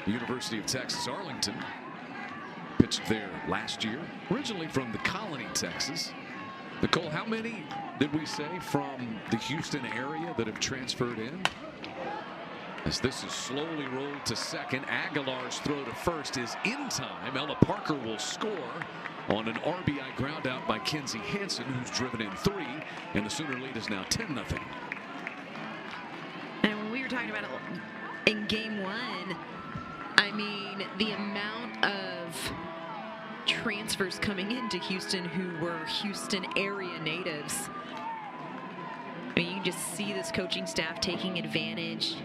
the University of Texas Arlington. Pitched there last year, originally from the Colony, Texas. Nicole, how many did we say from the Houston area that have transferred in? As this is slowly rolled to second, Aguilar's throw to first is in time. Ella Parker will score on an RBI ground out by Kinsey Hansen, who's driven in 3, and the Sooner lead is now 10-0. And when we were talking about it in game 1, I mean, the amount of transfers coming into Houston who were Houston area natives. I mean, you can just see this coaching staff taking advantage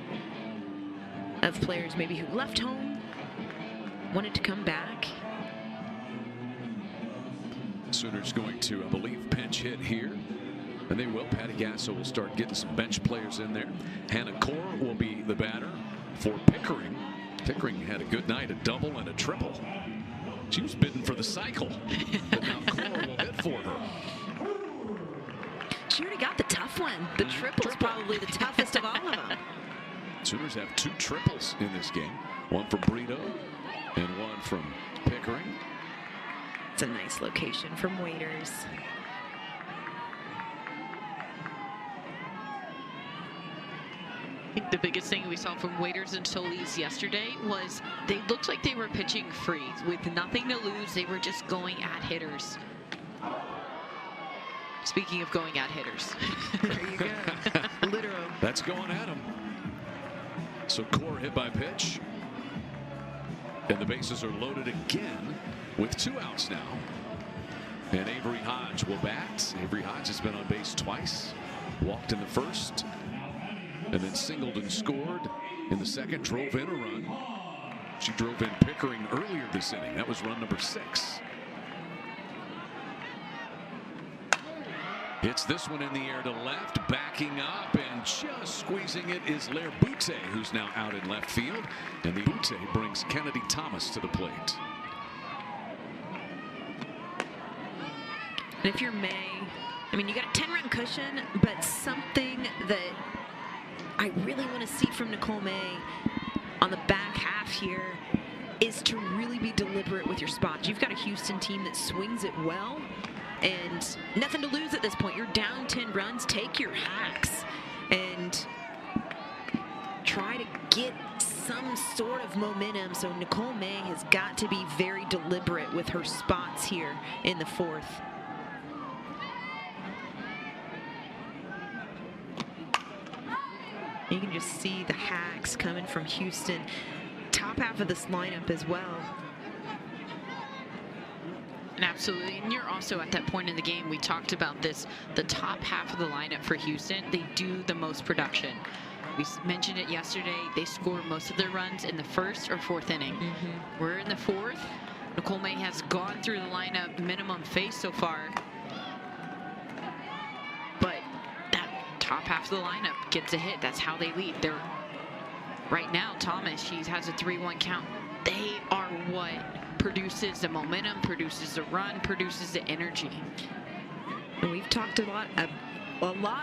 of players maybe who left home, wanted to come back. Sooners going to, I believe, pinch hit here. And they will. Patty Gasso will start getting some bench players in there. Hannah Core will be the batter for Pickering. Pickering had a good night, a double and a triple. She was bidding for the cycle. But now Cora will hit for her. She already got the tough one. The triple's probably the toughest of all of them. Sooners have 2 triples in this game. One from Brito and one from Pickering. It's a nice location from Waiters. I think the biggest thing we saw from Waiters and Solis yesterday was they looked like they were pitching free. With nothing to lose, they were just going at hitters. Speaking of going at hitters. There you go. Literal. That's going at him. So Core hit by pitch. And the bases are loaded again with 2 outs now. And Avery Hodge will bat. Avery Hodge has been on base twice. Walked in the first. And then singled and scored in the second. Drove in a run. She drove in Pickering earlier this inning. That was run number 6. Hits this one in the air to left, backing up and just squeezing it is Lair Butte, who's now out in left field. And the Butte brings Kennedy Thomas to the plate. And if you're May, I mean, you got a 10-run cushion, but something that I really want to see from Nicole May on the back half here is to really be deliberate with your spots. You've got a Houston team that swings it well. And nothing to lose at this point. You're down 10 runs. Take your hacks and try to get some sort of momentum. So Nicole May has got to be very deliberate with her spots here in the 4th. You can just see the hacks coming from Houston. Top half of this lineup as well. And absolutely, and you're also at that point in the game, we talked about this, the top half of the lineup for Houston, they do the most production. We mentioned it yesterday, they score most of their runs in the 1st or 4th inning. We're in the 4th. Nicole May has gone through the lineup minimum face so far. But that top half of the lineup gets a hit. That's how they lead. They're right now, Thomas, she has a 3-1 count. They are what produces the momentum, produces the run, produces the energy. And we've talked a lot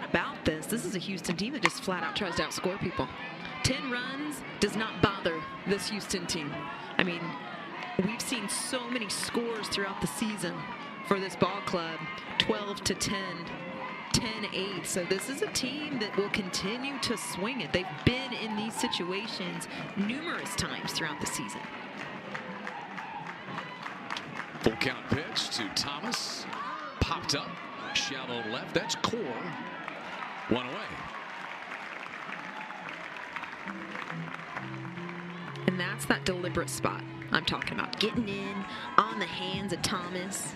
about this. This is a Houston team that just flat out tries to outscore people. 10 runs does not bother this Houston team. I mean, we've seen so many scores throughout the season for this ball club. 12-10, 10-8. So this is a team that will continue to swing it. They've been in these situations numerous times throughout the season. Full count pitch to Thomas. Popped up. Shallow left. That's Core. 1 away. And that's that deliberate spot I'm talking about. Getting in on the hands of Thomas.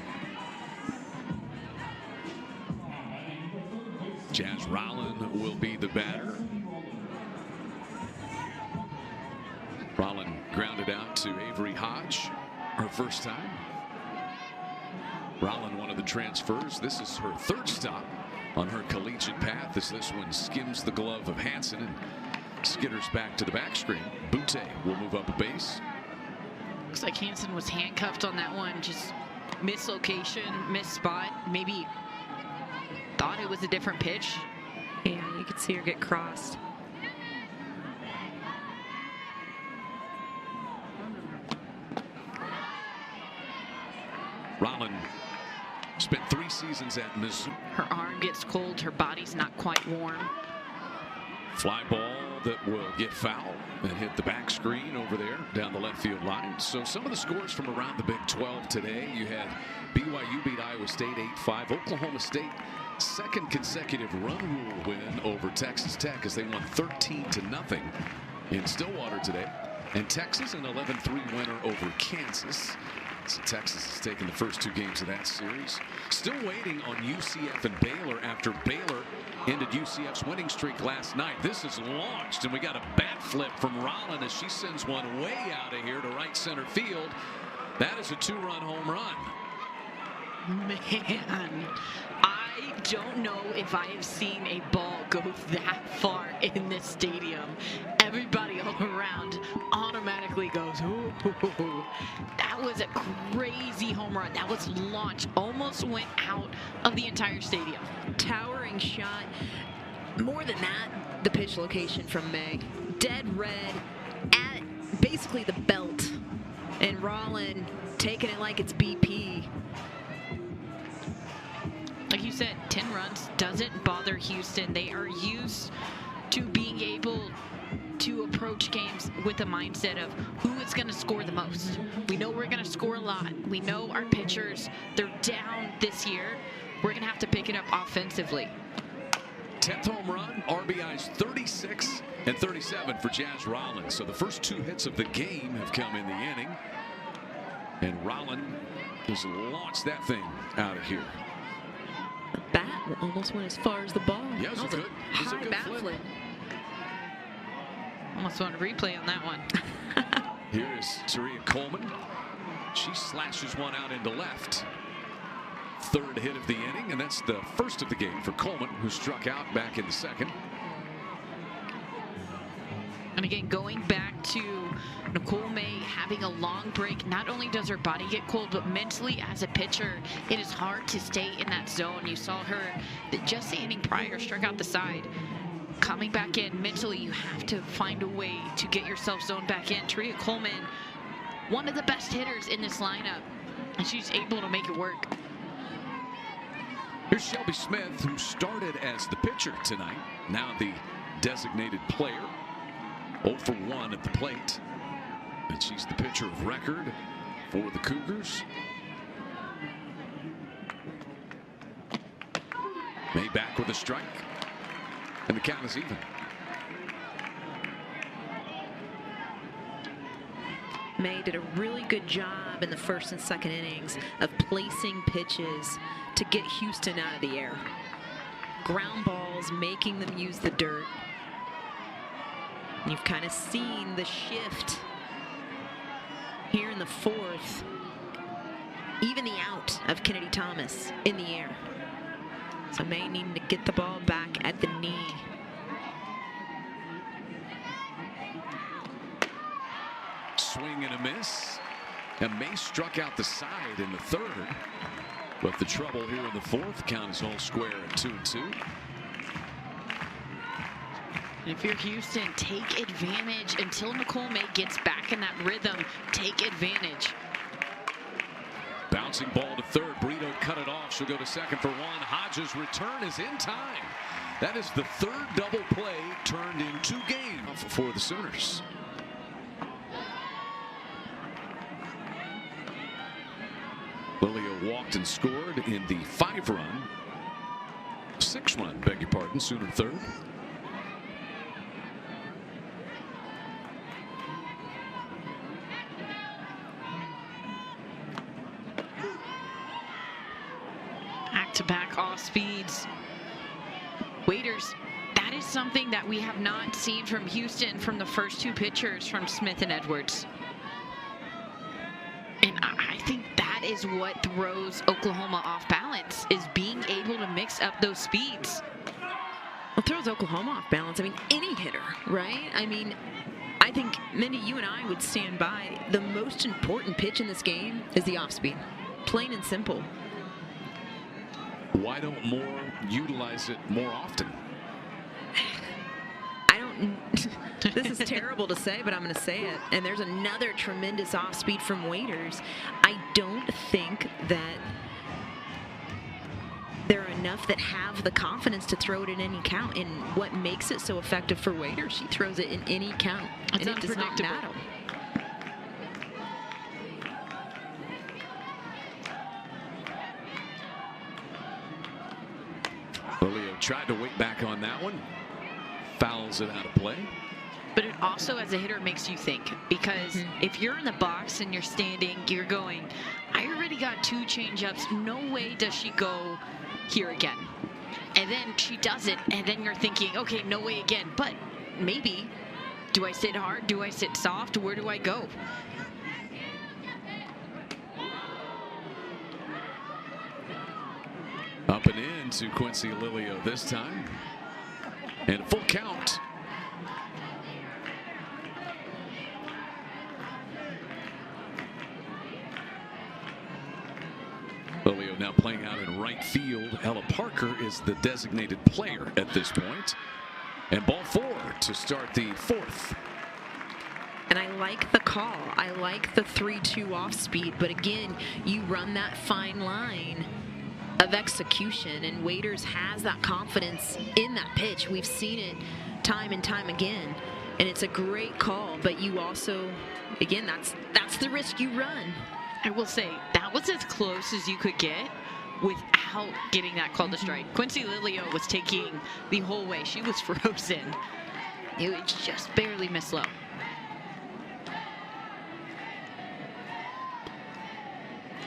Jazz Rowland will be the batter. Rowland grounded out to Avery Hodge. Her first time. Rowland, one of the transfers. This is her 3rd stop on her collegiate path as this one skims the glove of Hansen and skitters back to the back screen. Butte will move up a base. Looks like Hansen was handcuffed on that one. Just mislocation, miss spot. Maybe thought it was a different pitch. Yeah, you could see her get crossed. Rowland spent 3 seasons at Missouri. Her arm gets cold. Her body's not quite warm. Fly ball that will get foul and hit the back screen over there down the left field line. So some of the scores from around the Big 12 today. You had BYU beat Iowa State 8-5. Oklahoma State, 2nd consecutive run rule win over Texas Tech as they won 13-0 in Stillwater today. And Texas an 11-3 winner over Kansas. So Texas has taken the first 2 games of that series. Still waiting on UCF and Baylor after Baylor ended UCF's winning streak last night. This is launched, and we got a bat flip from Rowland as she sends one way out of here to right center field. That is a 2-run home run. Man, I don't know if I have seen a ball go that far in this stadium. Everybody all around automatically goes, ooh. That was a crazy home run. That was launched, almost went out of the entire stadium. Towering shot. More than that, the pitch location from May. Dead red at basically the belt. And Rollin taking it like it's BP. Like you said, 10 runs doesn't bother Houston. They are used to being able to approach games with a mindset of who is going to score the most. We know we're going to score a lot. We know our pitchers, they're down this year. We're going to have to pick it up offensively. 10th home run, RBIs 36 and 37 for Jazz Rollins. So the first 2 hits of the game have come in the inning. And Rollins has launched that thing out of here. The bat almost went as far as the ball. Yeah, it was a good bat flip. flip. Almost want a replay on that one. Here is Taria Coleman. She slashes one out into left. 3rd hit of the inning, and that's the first of the game for Coleman, who struck out back in the 2nd. And again, going back to Nicole May having a long break, not only does her body get cold, but mentally as a pitcher, it is hard to stay in that zone. You saw her just the inning prior struck out the side. Coming back in mentally, you have to find a way to get yourself zoned back in. Taria Coleman, one of the best hitters in this lineup, and she's able to make it work. Here's Shelby Smith, who started as the pitcher tonight, now the designated player. 0 for 1 at the plate. And she's the pitcher of record for the Cougars. May back with a strike. And the count is even. May did a really good job in the 1st and 2nd innings of placing pitches to get Houston out of the air. Ground balls, making them use the dirt. You've kind of seen the shift here in the 4th. Even the out of Kennedy Thomas in the air. So May needing to get the ball back at the knee. Swing and a miss. And May struck out the side in the 3rd. But the trouble here in the 4th, count is all square at 2-2. If you're Houston, take advantage until Nicole May gets back in that rhythm. Take advantage. Bouncing ball to 3rd. Brito cut it off. She'll go to 2nd for 1. Hodges' return is in time. That is the 3rd double play turned into game for the Sooners. Lilia walked and scored in the 5-run. 6-run, beg your pardon, Sooner 3rd. Back-to-back off speeds. Waiters, that is something that we have not seen from Houston from the first 2 pitchers from Smith and Edwards. And I think that is what throws Oklahoma off balance, is being able to mix up those speeds. Well, throws Oklahoma off balance. I mean, any hitter, right? I mean, I think, Mindy, you and I would stand by the most important pitch in this game is the off speed. Plain and simple. Why don't more utilize it more often? I don't. This is terrible to say, but I'm going to say it. And there's another tremendous off speed from Waiters. I don't think that there are enough that have the confidence to throw it in any count. And what makes it so effective for Waiters, she throws it in any count. It's and it does not matter. Lilia tried to wait back on that one. Fouls it out of play. But it also, as a hitter, makes you think. Because if you're in the box and you're standing, you're going, I already got 2 changeups. No way does she go here again. And then she does it, and then you're thinking, okay, no way again. But maybe. Do I sit hard? Do I sit soft? Where do I go? Up and in to Quincy Lilio this time. And full count. Lilio now playing out in right field. Ella Parker is the designated player at this point. And ball 4 to start the 4th. And I like the call. I like the 3-2 off speed. But again, you run that fine line of execution, and Waiters has that confidence in that pitch. We've seen it time and time again, and it's a great call. But you also, again, that's the risk you run. I will say that was as close as you could get without getting that call to strike. Quincy Lilio was taking the whole way. She was frozen. It was just barely missed low.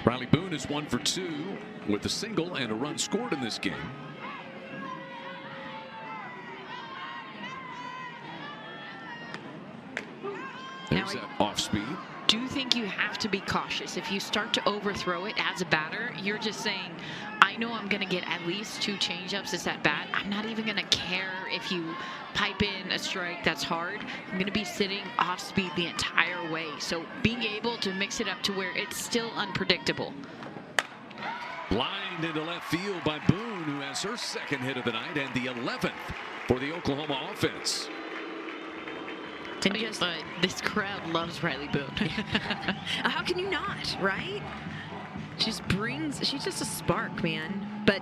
Riley Boone is 1 for 2 with a single and a run scored in this game. There's that off speed. Do you think you have to be cautious? If you start to overthrow it as a batter, you're just saying, I know I'm going to get at least 2 changeups as that bat. I'm not even going to care if you pipe in a strike that's hard. I'm going to be sitting off speed the entire way. So being able to mix it up to where it's still unpredictable. Lined into left field by Boone, who has her 2nd hit of the night and the 11th for the Oklahoma offense. And but this crowd loves Riley Boone. How can you not, right? She's just a spark, man. But,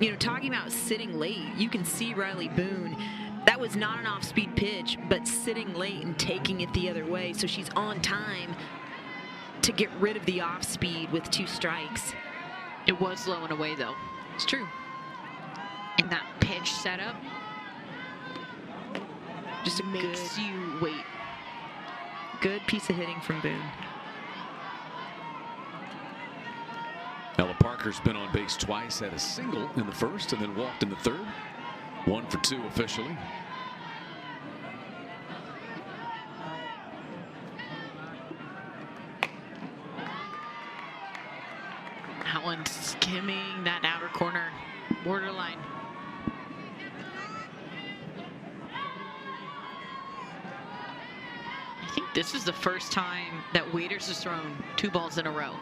you know, talking about sitting late, you can see Riley Boone. That was not an off-speed pitch, but sitting late and taking it the other way. So she's on time to get rid of the off-speed with 2 strikes. It was low and away, though. It's true. And that pitch setup just makes you wait. Good piece of hitting from Boone. Ella Parker's been on base twice, had a single in the 1st and then walked in the 3rd. 1 for 2 officially. That one's skimming that outer corner, borderline. I think this is the first time that Waiters has thrown 2 balls in a row.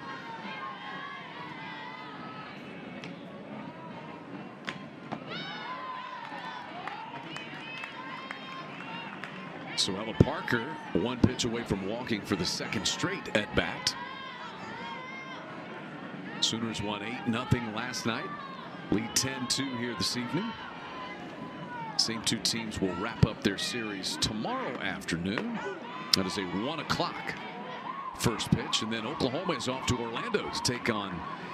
So Ella Parker 1 pitch away from walking for the 2nd straight at bat. Sooners won 8-0 last night. Lead 10-2 here this evening. Same 2 teams will wrap up their series tomorrow afternoon. That is a 1 o'clock first pitch. And then Oklahoma is off to Orlando to take on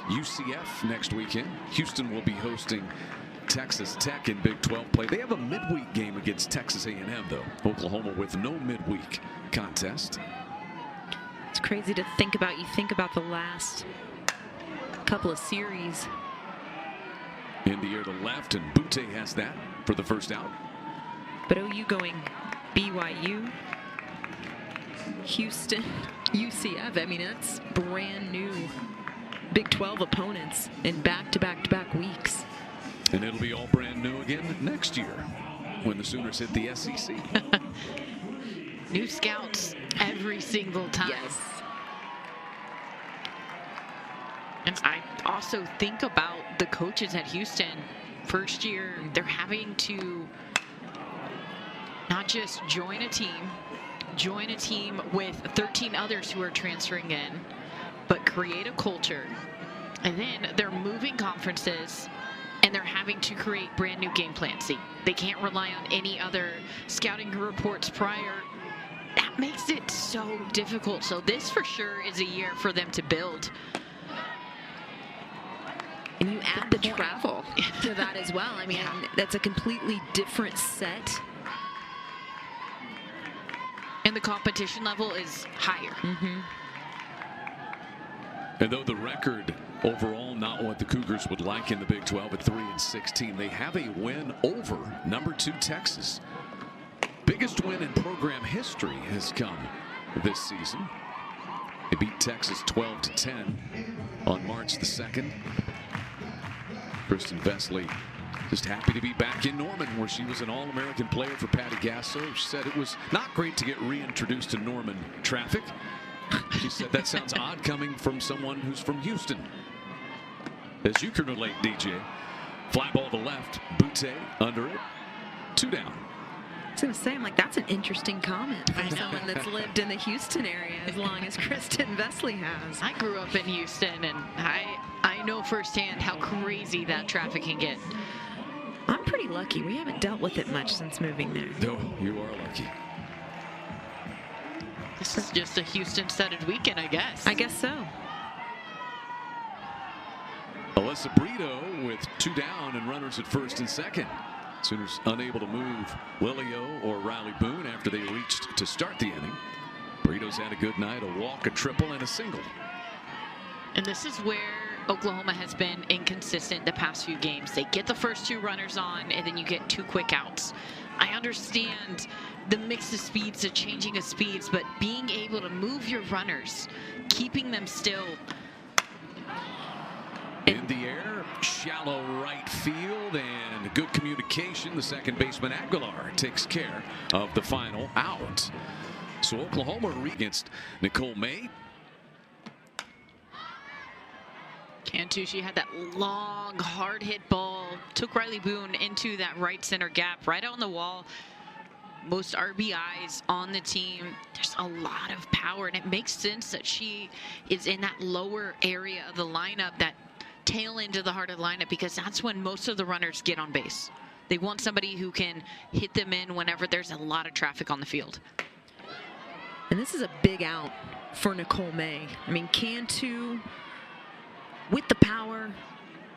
UCF next weekend. Houston will be hosting Texas Tech in Big 12 play. They have a midweek game against Texas A&M, though. Oklahoma with no midweek contest. It's crazy to think about. You think about the last couple of series. In the air to left, and Butte has that for the first out. But OU going BYU, Houston, UCF. I mean, that's brand new Big 12 opponents in back-to-back-to-back weeks. And it'll be all brand new again next year when the Sooners hit the SEC. New scouts every single time. Yes. And I also think about the coaches at Houston. First year, they're having to not just join a team with 13 others who are transferring in, but create a culture. And then they're moving conferences, and they're having to create brand new game plans. They can't rely on any other scouting reports prior. That makes it so difficult. So this for sure is a year for them to build. And you add the travel to that as well. I mean, that's a completely different set. And the competition level is higher. Mm-hmm. And though the record overall not what the Cougars would like in the Big 12 at 3-16, they have a win over number 2 Texas. Biggest win in program history has come this season. They beat Texas 12-10 on March the 2nd. Kristen Vesely just happy to be back in Norman, where she was an All-American player for Patty Gasso. She said it was not great to get reintroduced to Norman traffic. She said that sounds odd coming from someone who's from Houston. As you can relate, DJ. Fly ball to left, Butte under it, 2 down. I was going to say, I'm like, that's an interesting comment from someone that's lived in the Houston area as long as Kristen Vesely has. I grew up in Houston, and I know firsthand how crazy that traffic can get. I'm pretty lucky. We haven't dealt with it much since moving there. No, you are lucky. This is just a Houston-studded weekend, I guess. I guess so. Alyssa Brito with 2 down and runners at first and second. Sooners unable to move Lilio or Riley Boone after they reached to start the inning. Brito's had a good night, a walk, a triple, and a single. And this is where Oklahoma has been inconsistent the past few games. They get the first 2 runners on, and then you get 2 quick outs. I understand the mix of speeds, the changing of speeds, but being able to move your runners, keeping them still. In the air, shallow right field, and good communication. The second baseman Aguilar takes care of the final out. So Oklahoma against Nicole May. Cantu, she had that long, hard hit ball, took Riley Boone into that right center gap, right on the wall. Most RBIs on the team. There's a lot of power, and it makes sense that she is in that lower area of the lineup, that tail end of the heart of the lineup, because that's when most of the runners get on base. They want somebody who can hit them in whenever there's a lot of traffic on the field. And this is a big out for Nicole May. I mean, Cantu with the power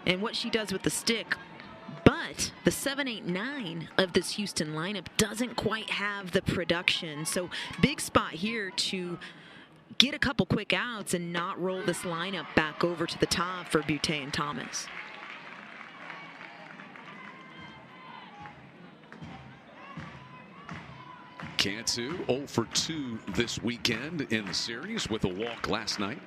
and what she does with the stick, but the 7, 8, 9 of this Houston lineup doesn't quite have the production. So big spot here to get a couple quick outs and not roll this lineup back over to the top for Butte and Thomas. Cantu 0 for 2 this weekend in the series with a walk last night.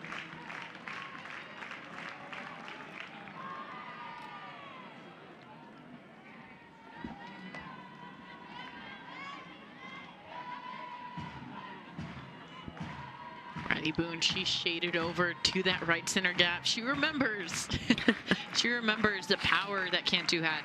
Riley Boone, she shaded over to that right center gap. She remembers. She remembers the power that Cantu had.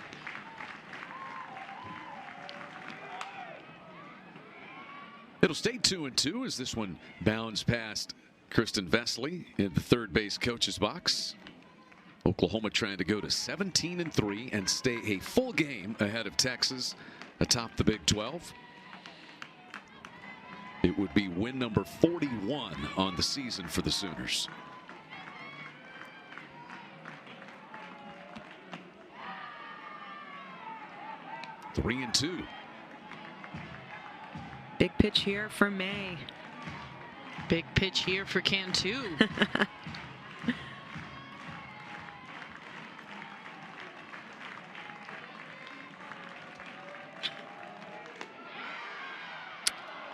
It'll stay 2-2 as this one bounds past Kristen Vesely in the third base coach's box. Oklahoma trying to go to 17-3 and stay a full game ahead of Texas atop the Big 12. It would be win number 41 on the season for the Sooners. Three and 2. Big pitch here for May. Big pitch here for Cantu.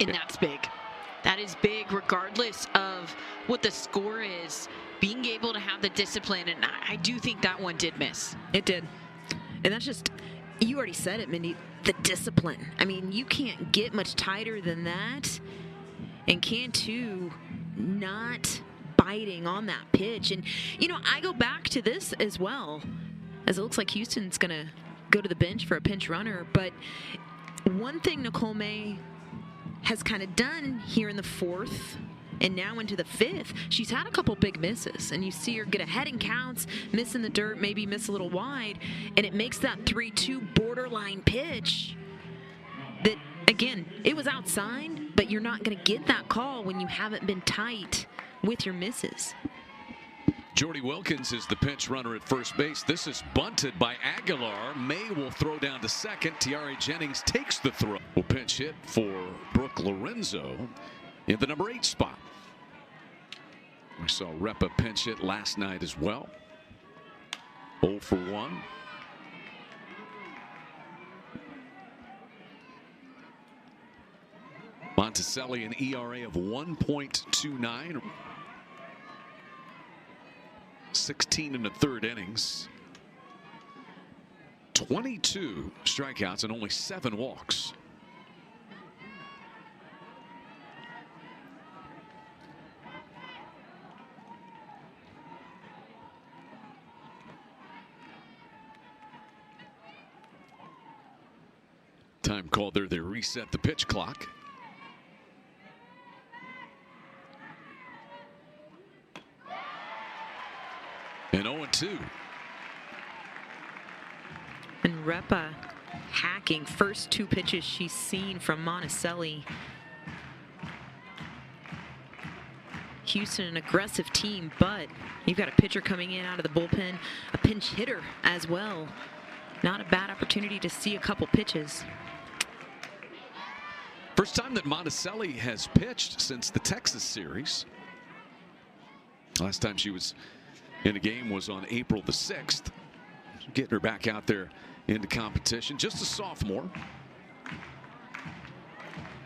And that's big. That is big regardless of what the score is. Being able to have the discipline, and I do think that one did miss. It did. And that's just, you already said it, Mindy, the discipline. I mean, you can't get much tighter than that. And Cantu not biting on that pitch. And, you know, I go back to this as well, as it looks like Houston's going to go to the bench for a pinch runner. But one thing Nicole May has kind of done here in the fourth and now into the fifth, she's had a couple big misses, and you see her get ahead in counts, miss in the dirt, maybe miss a little wide, and it makes that 3-2 borderline pitch that, again, it was outside, but you're not going to get that call when you haven't been tight with your misses. Jordy Wilkins is the pinch runner at first base. This is bunted by Aguilar. May will throw down to second. Tiare Jennings takes the throw. Will pinch hit for Brooke Lorenzo in the number 8 spot. We saw Repa pinch hit last night as well. 0 for 1. Monticelli an ERA of 1.29. 16 in the third innings. 22 strikeouts and only 7 walks. Time called there. They reset the pitch clock. And 0-2. And Repa hacking first 2 pitches she's seen from Monticelli. Houston, an aggressive team, but you've got a pitcher coming in out of the bullpen, a pinch hitter as well. Not a bad opportunity to see a couple pitches. First time that Monticelli has pitched since the Texas series. Last time she was in a game was on April the 6th. Getting her back out there into competition. Just a sophomore.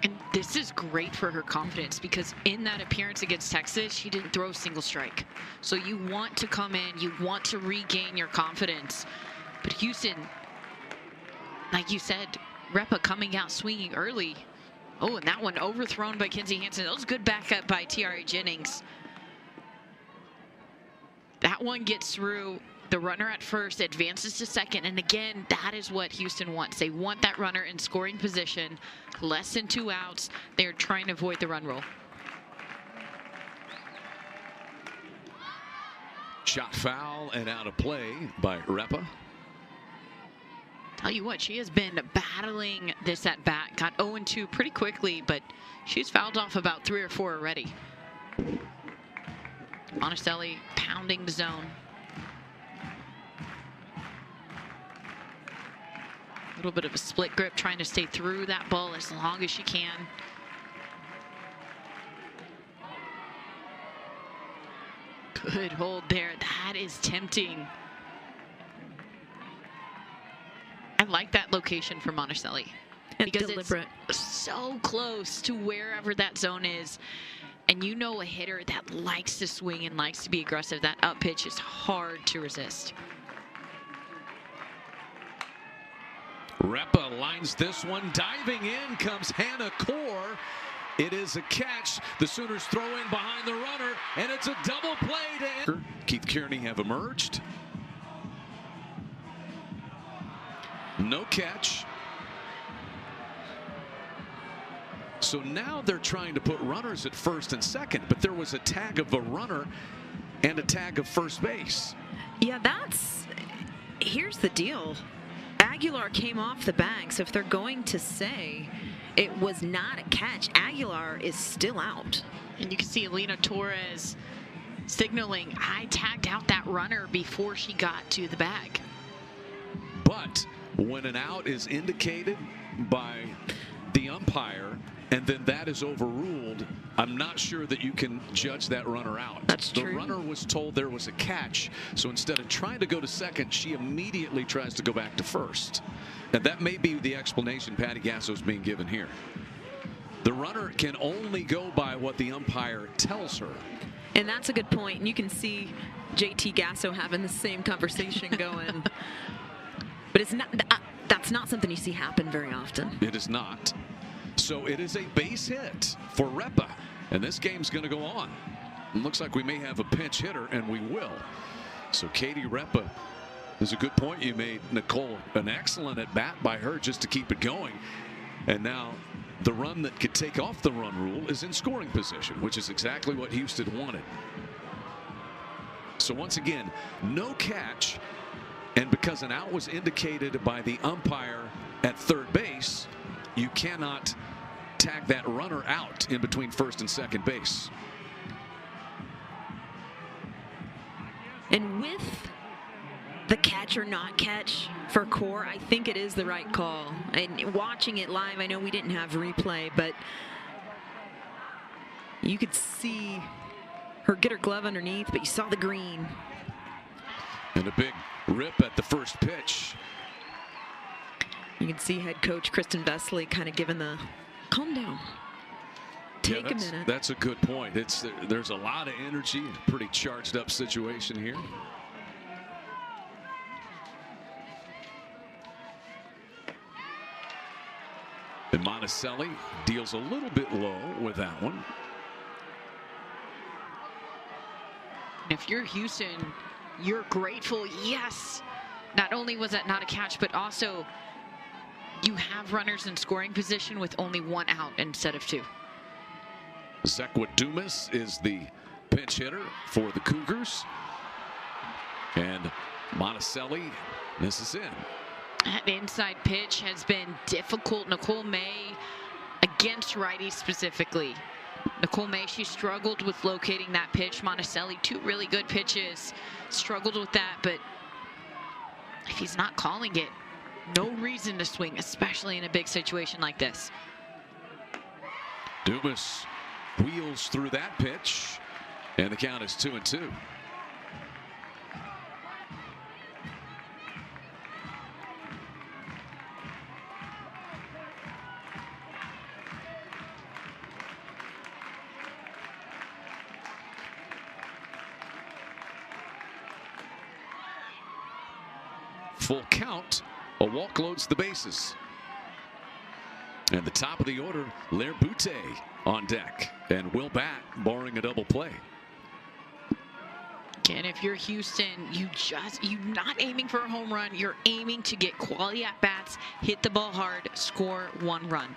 And this is great for her confidence because in that appearance against Texas, she didn't throw a single strike. So you want to come in, you want to regain your confidence. But Houston, like you said, Repa coming out swinging early. Oh, and that one overthrown by Kinsey Hansen. That was good backup by Tiara Jennings. That one gets through. The runner at first advances to second. And again, that is what Houston wants. They want that runner in scoring position. Less than 2 outs. They're trying to avoid the run roll. Shot foul and out of play by Repa. Tell you what, she has been battling this at bat. Got 0-2 pretty quickly, but she's fouled off about 3 or 4 already. Monticelli pounding the zone. A little bit of a split grip, trying to stay through that ball as long as she can. Good hold there. That is tempting. I like that location for Monticelli because deliberate. It's so close to wherever that zone is. And you know a hitter that likes to swing and likes to be aggressive. That up pitch is hard to resist. Repa lines this one. Diving in comes Hannah Core. It is a catch. The Sooners throw in behind the runner, and it's a double play to end. Keith Kearney have emerged. No catch. So now they're trying to put runners at first and second, but there was a tag of a runner and a tag of first base. Yeah, here's the deal. Aguilar came off the bag, so if they're going to say it was not a catch, Aguilar is still out. And you can see Alina Torres signaling, I tagged out that runner before she got to the bag. But when an out is indicated by the umpire and then that is overruled, I'm not sure that you can judge that runner out. That's true. The runner was told there was a catch, so instead of trying to go to second, she immediately tries to go back to first. And that may be the explanation Patty Gasso's being given here. The runner can only go by what the umpire tells her. And that's a good point. And you can see JT Gasso having the same conversation going. But it's not. That's not something you see happen very often. It is not. So it is a base hit for Repa, and this game's going to go on. It looks like we may have a pinch hitter, and we will. So Katie Repa is a good point you made, Nicole. An excellent at bat by her just to keep it going. And now the run that could take off the run rule is in scoring position, which is exactly what Houston wanted. So once again, no catch. And because an out was indicated by the umpire at third base, you cannot tag that runner out in between first and second base. And with the catch or not catch for Core, I think it is the right call. And watching it live, I know we didn't have replay, but you could see her get her glove underneath, but you saw the green. And a big rip at the first pitch. You can see head coach Kristen Vesley kind of giving the calm down. Take a minute. That's a good point. There's a lot of energy, a pretty charged up situation here. Monticelli deals a little bit low with that one. If you're Houston, you're grateful. Yes, not only was that not a catch, but also you have runners in scoring position with only one out instead of two. Zekwa Dumas is the pinch hitter for the Cougars. And Monticelli misses in. That inside pitch has been difficult. Nicole May against righties specifically. Nicole May, she struggled with locating that pitch. Monticelli, two really good pitches. Struggled with that, but if he's not calling it, no reason to swing, especially in a big situation like this. Dumas wheels through that pitch, and the count is 2-2. Full count. A walk loads the bases. And the top of the order, Lair Butte on deck. And will bat, barring a double play. Again, if you're Houston, you're not aiming for a home run. You're aiming to get quality at-bats, hit the ball hard, score one run.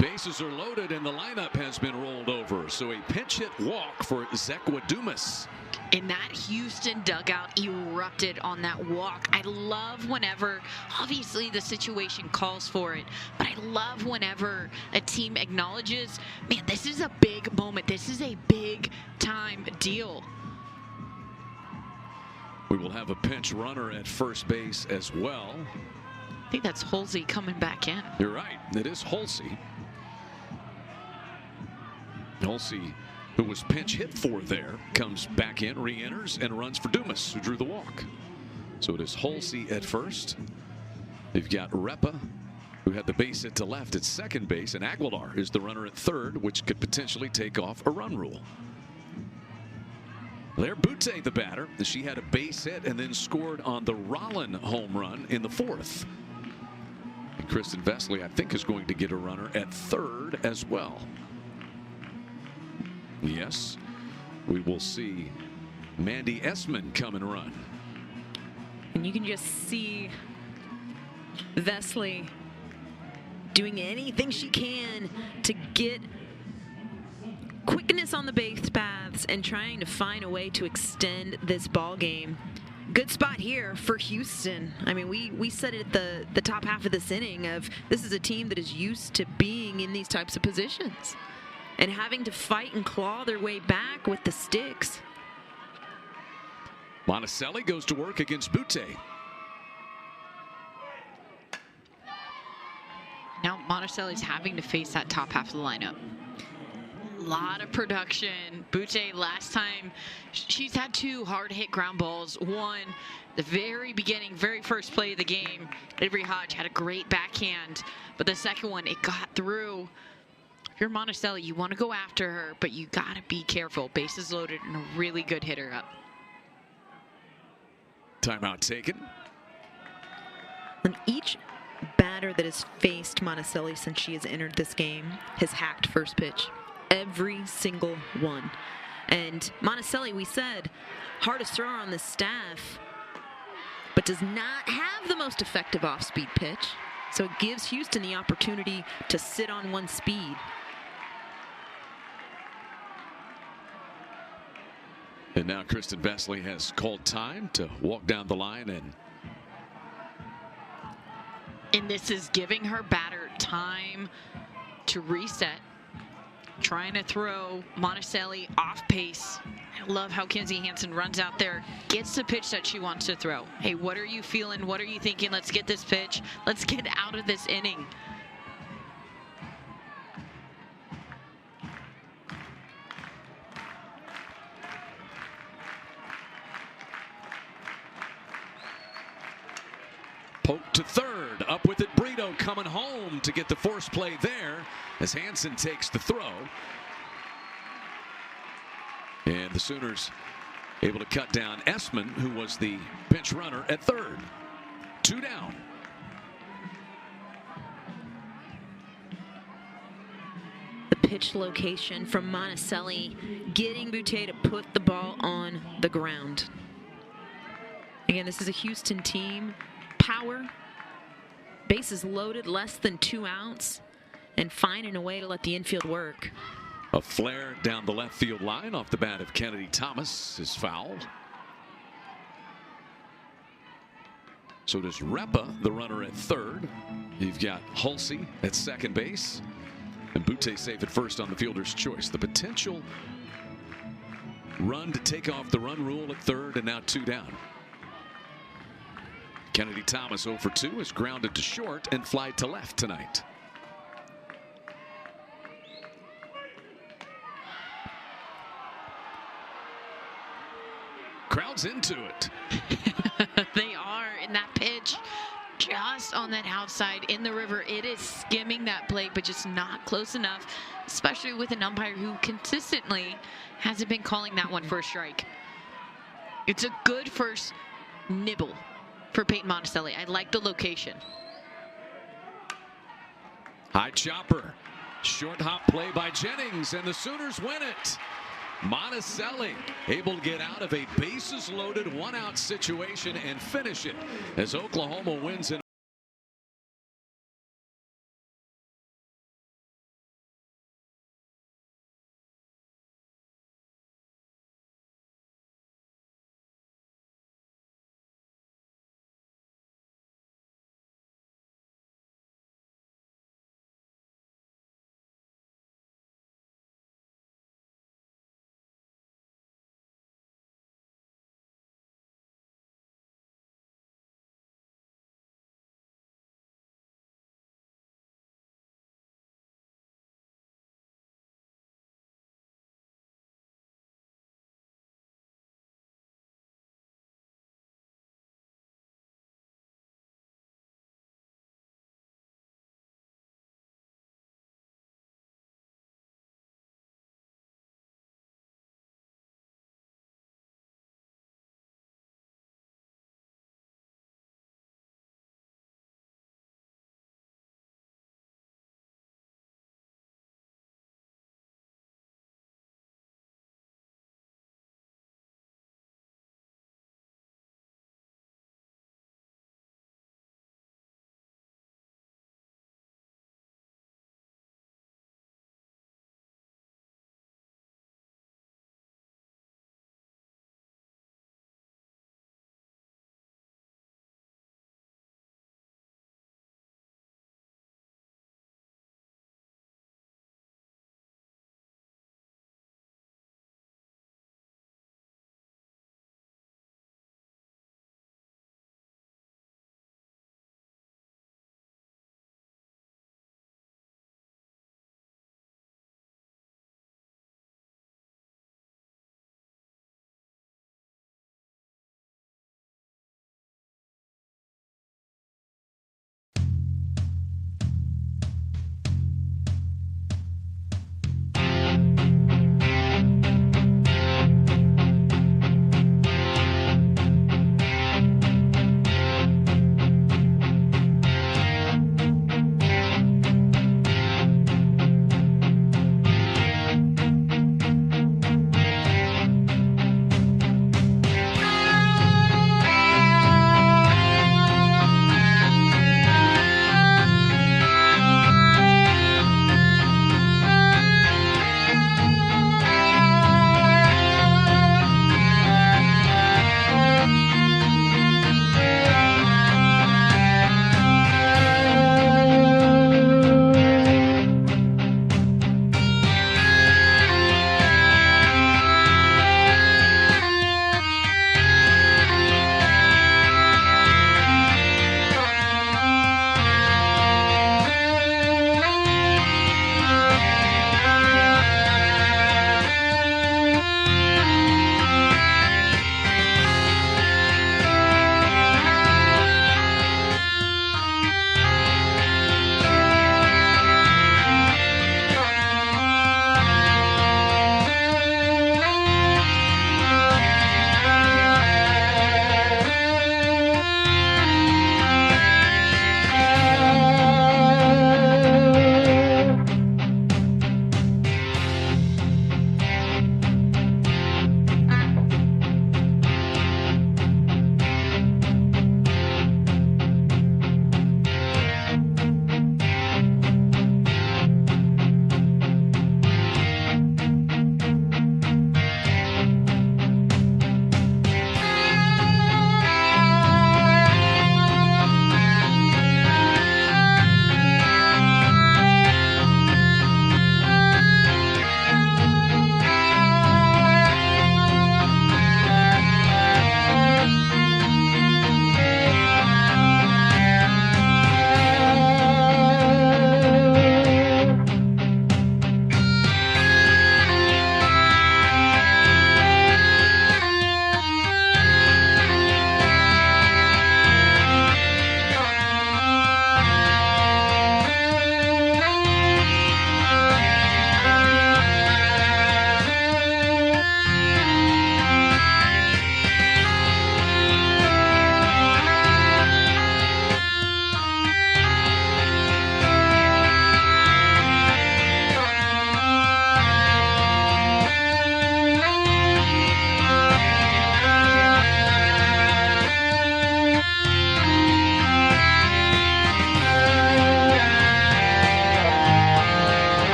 Bases are loaded and the lineup has been rolled over. So a pinch hit walk for Zekwa Dumas. And that Houston dugout erupted on that walk. I love whenever, obviously the situation calls for it, but I love whenever a team acknowledges, man, this is a big moment. This is a big time deal. We will have a pinch runner at first base as well. I think that's Halsey coming back in. You're right. It is Halsey. Halsey, who was pinch hit for there, comes back in, re-enters, and runs for Dumas, who drew the walk. So it is Halsey at first. You've got Repa, who had the base hit to left at second base, and Aguilar is the runner at third, which could potentially take off a run rule. Lair Butte, the batter. She had a base hit and then scored on the Rollin home run in the fourth. And Kristen Vesely, I think, is going to get a runner at third as well. Yes, we will see Mandy Essman come and run. And you can just see Vesely doing anything she can to get quickness on the base paths and trying to find a way to extend this ball game. Good spot here for Houston. I mean, we said it at the top half of this inning of this is a team that is used to being in these types of positions and having to fight and claw their way back with the sticks. Monticelli goes to work against Butte. Now Monticelli's having to face that top half of the lineup. A lot of production. Butte, last time, she's had two hard hit ground balls. One, the very beginning, very first play of the game, Avery Hodge had a great backhand, but the second one, it got through. If you're Monticelli, you want to go after her, but you got to be careful. Bases loaded and a really good hitter up. Timeout taken. And each batter that has faced Monticelli since she has entered this game has hacked first pitch. Every single one. And Monticelli, we said, hardest thrower on the staff, but does not have the most effective off-speed pitch. So it gives Houston the opportunity to sit on one speed. And now Kristen Vesely has called time to walk down the line, and this is giving her batter time to reset. Trying to throw Monticelli off pace. I love how Kinsey Hansen runs out there, gets the pitch that she wants to throw. Hey, what are you feeling? What are you thinking? Let's get this pitch. Let's get out of this inning. poke to third. Up with it, Brito coming home to get the force play there as Hansen takes the throw. And the Sooners able to cut down Essman, who was the pinch runner at third. 2 down. pitch location from Monticelli, getting Boutte to put the ball on the ground. Again, this is a Houston team. Power, bases loaded, less than 2 outs, and finding a way to let the infield work. A flare down the left field line off the bat of Kennedy Thomas is fouled. So does Repa, the runner at third. You've got Hulsey at second base. And Boutte safe at first on the fielder's choice. The potential run to take off the run rule at third, and now 2 down. Kennedy Thomas 0 for 2 is grounded to short and fly to left tonight. Crowd's into it. They are in that pitch, just on that outside in the river. It is skimming that plate, but just not close enough, especially with an umpire who consistently hasn't been calling that one for a strike. It's a good first nibble for Peyton Monticelli. I like the location. High chopper. Short hop play by Jennings, and the Sooners win it. Monticelli able to get out of a bases loaded 1-out situation and finish it as Oklahoma wins in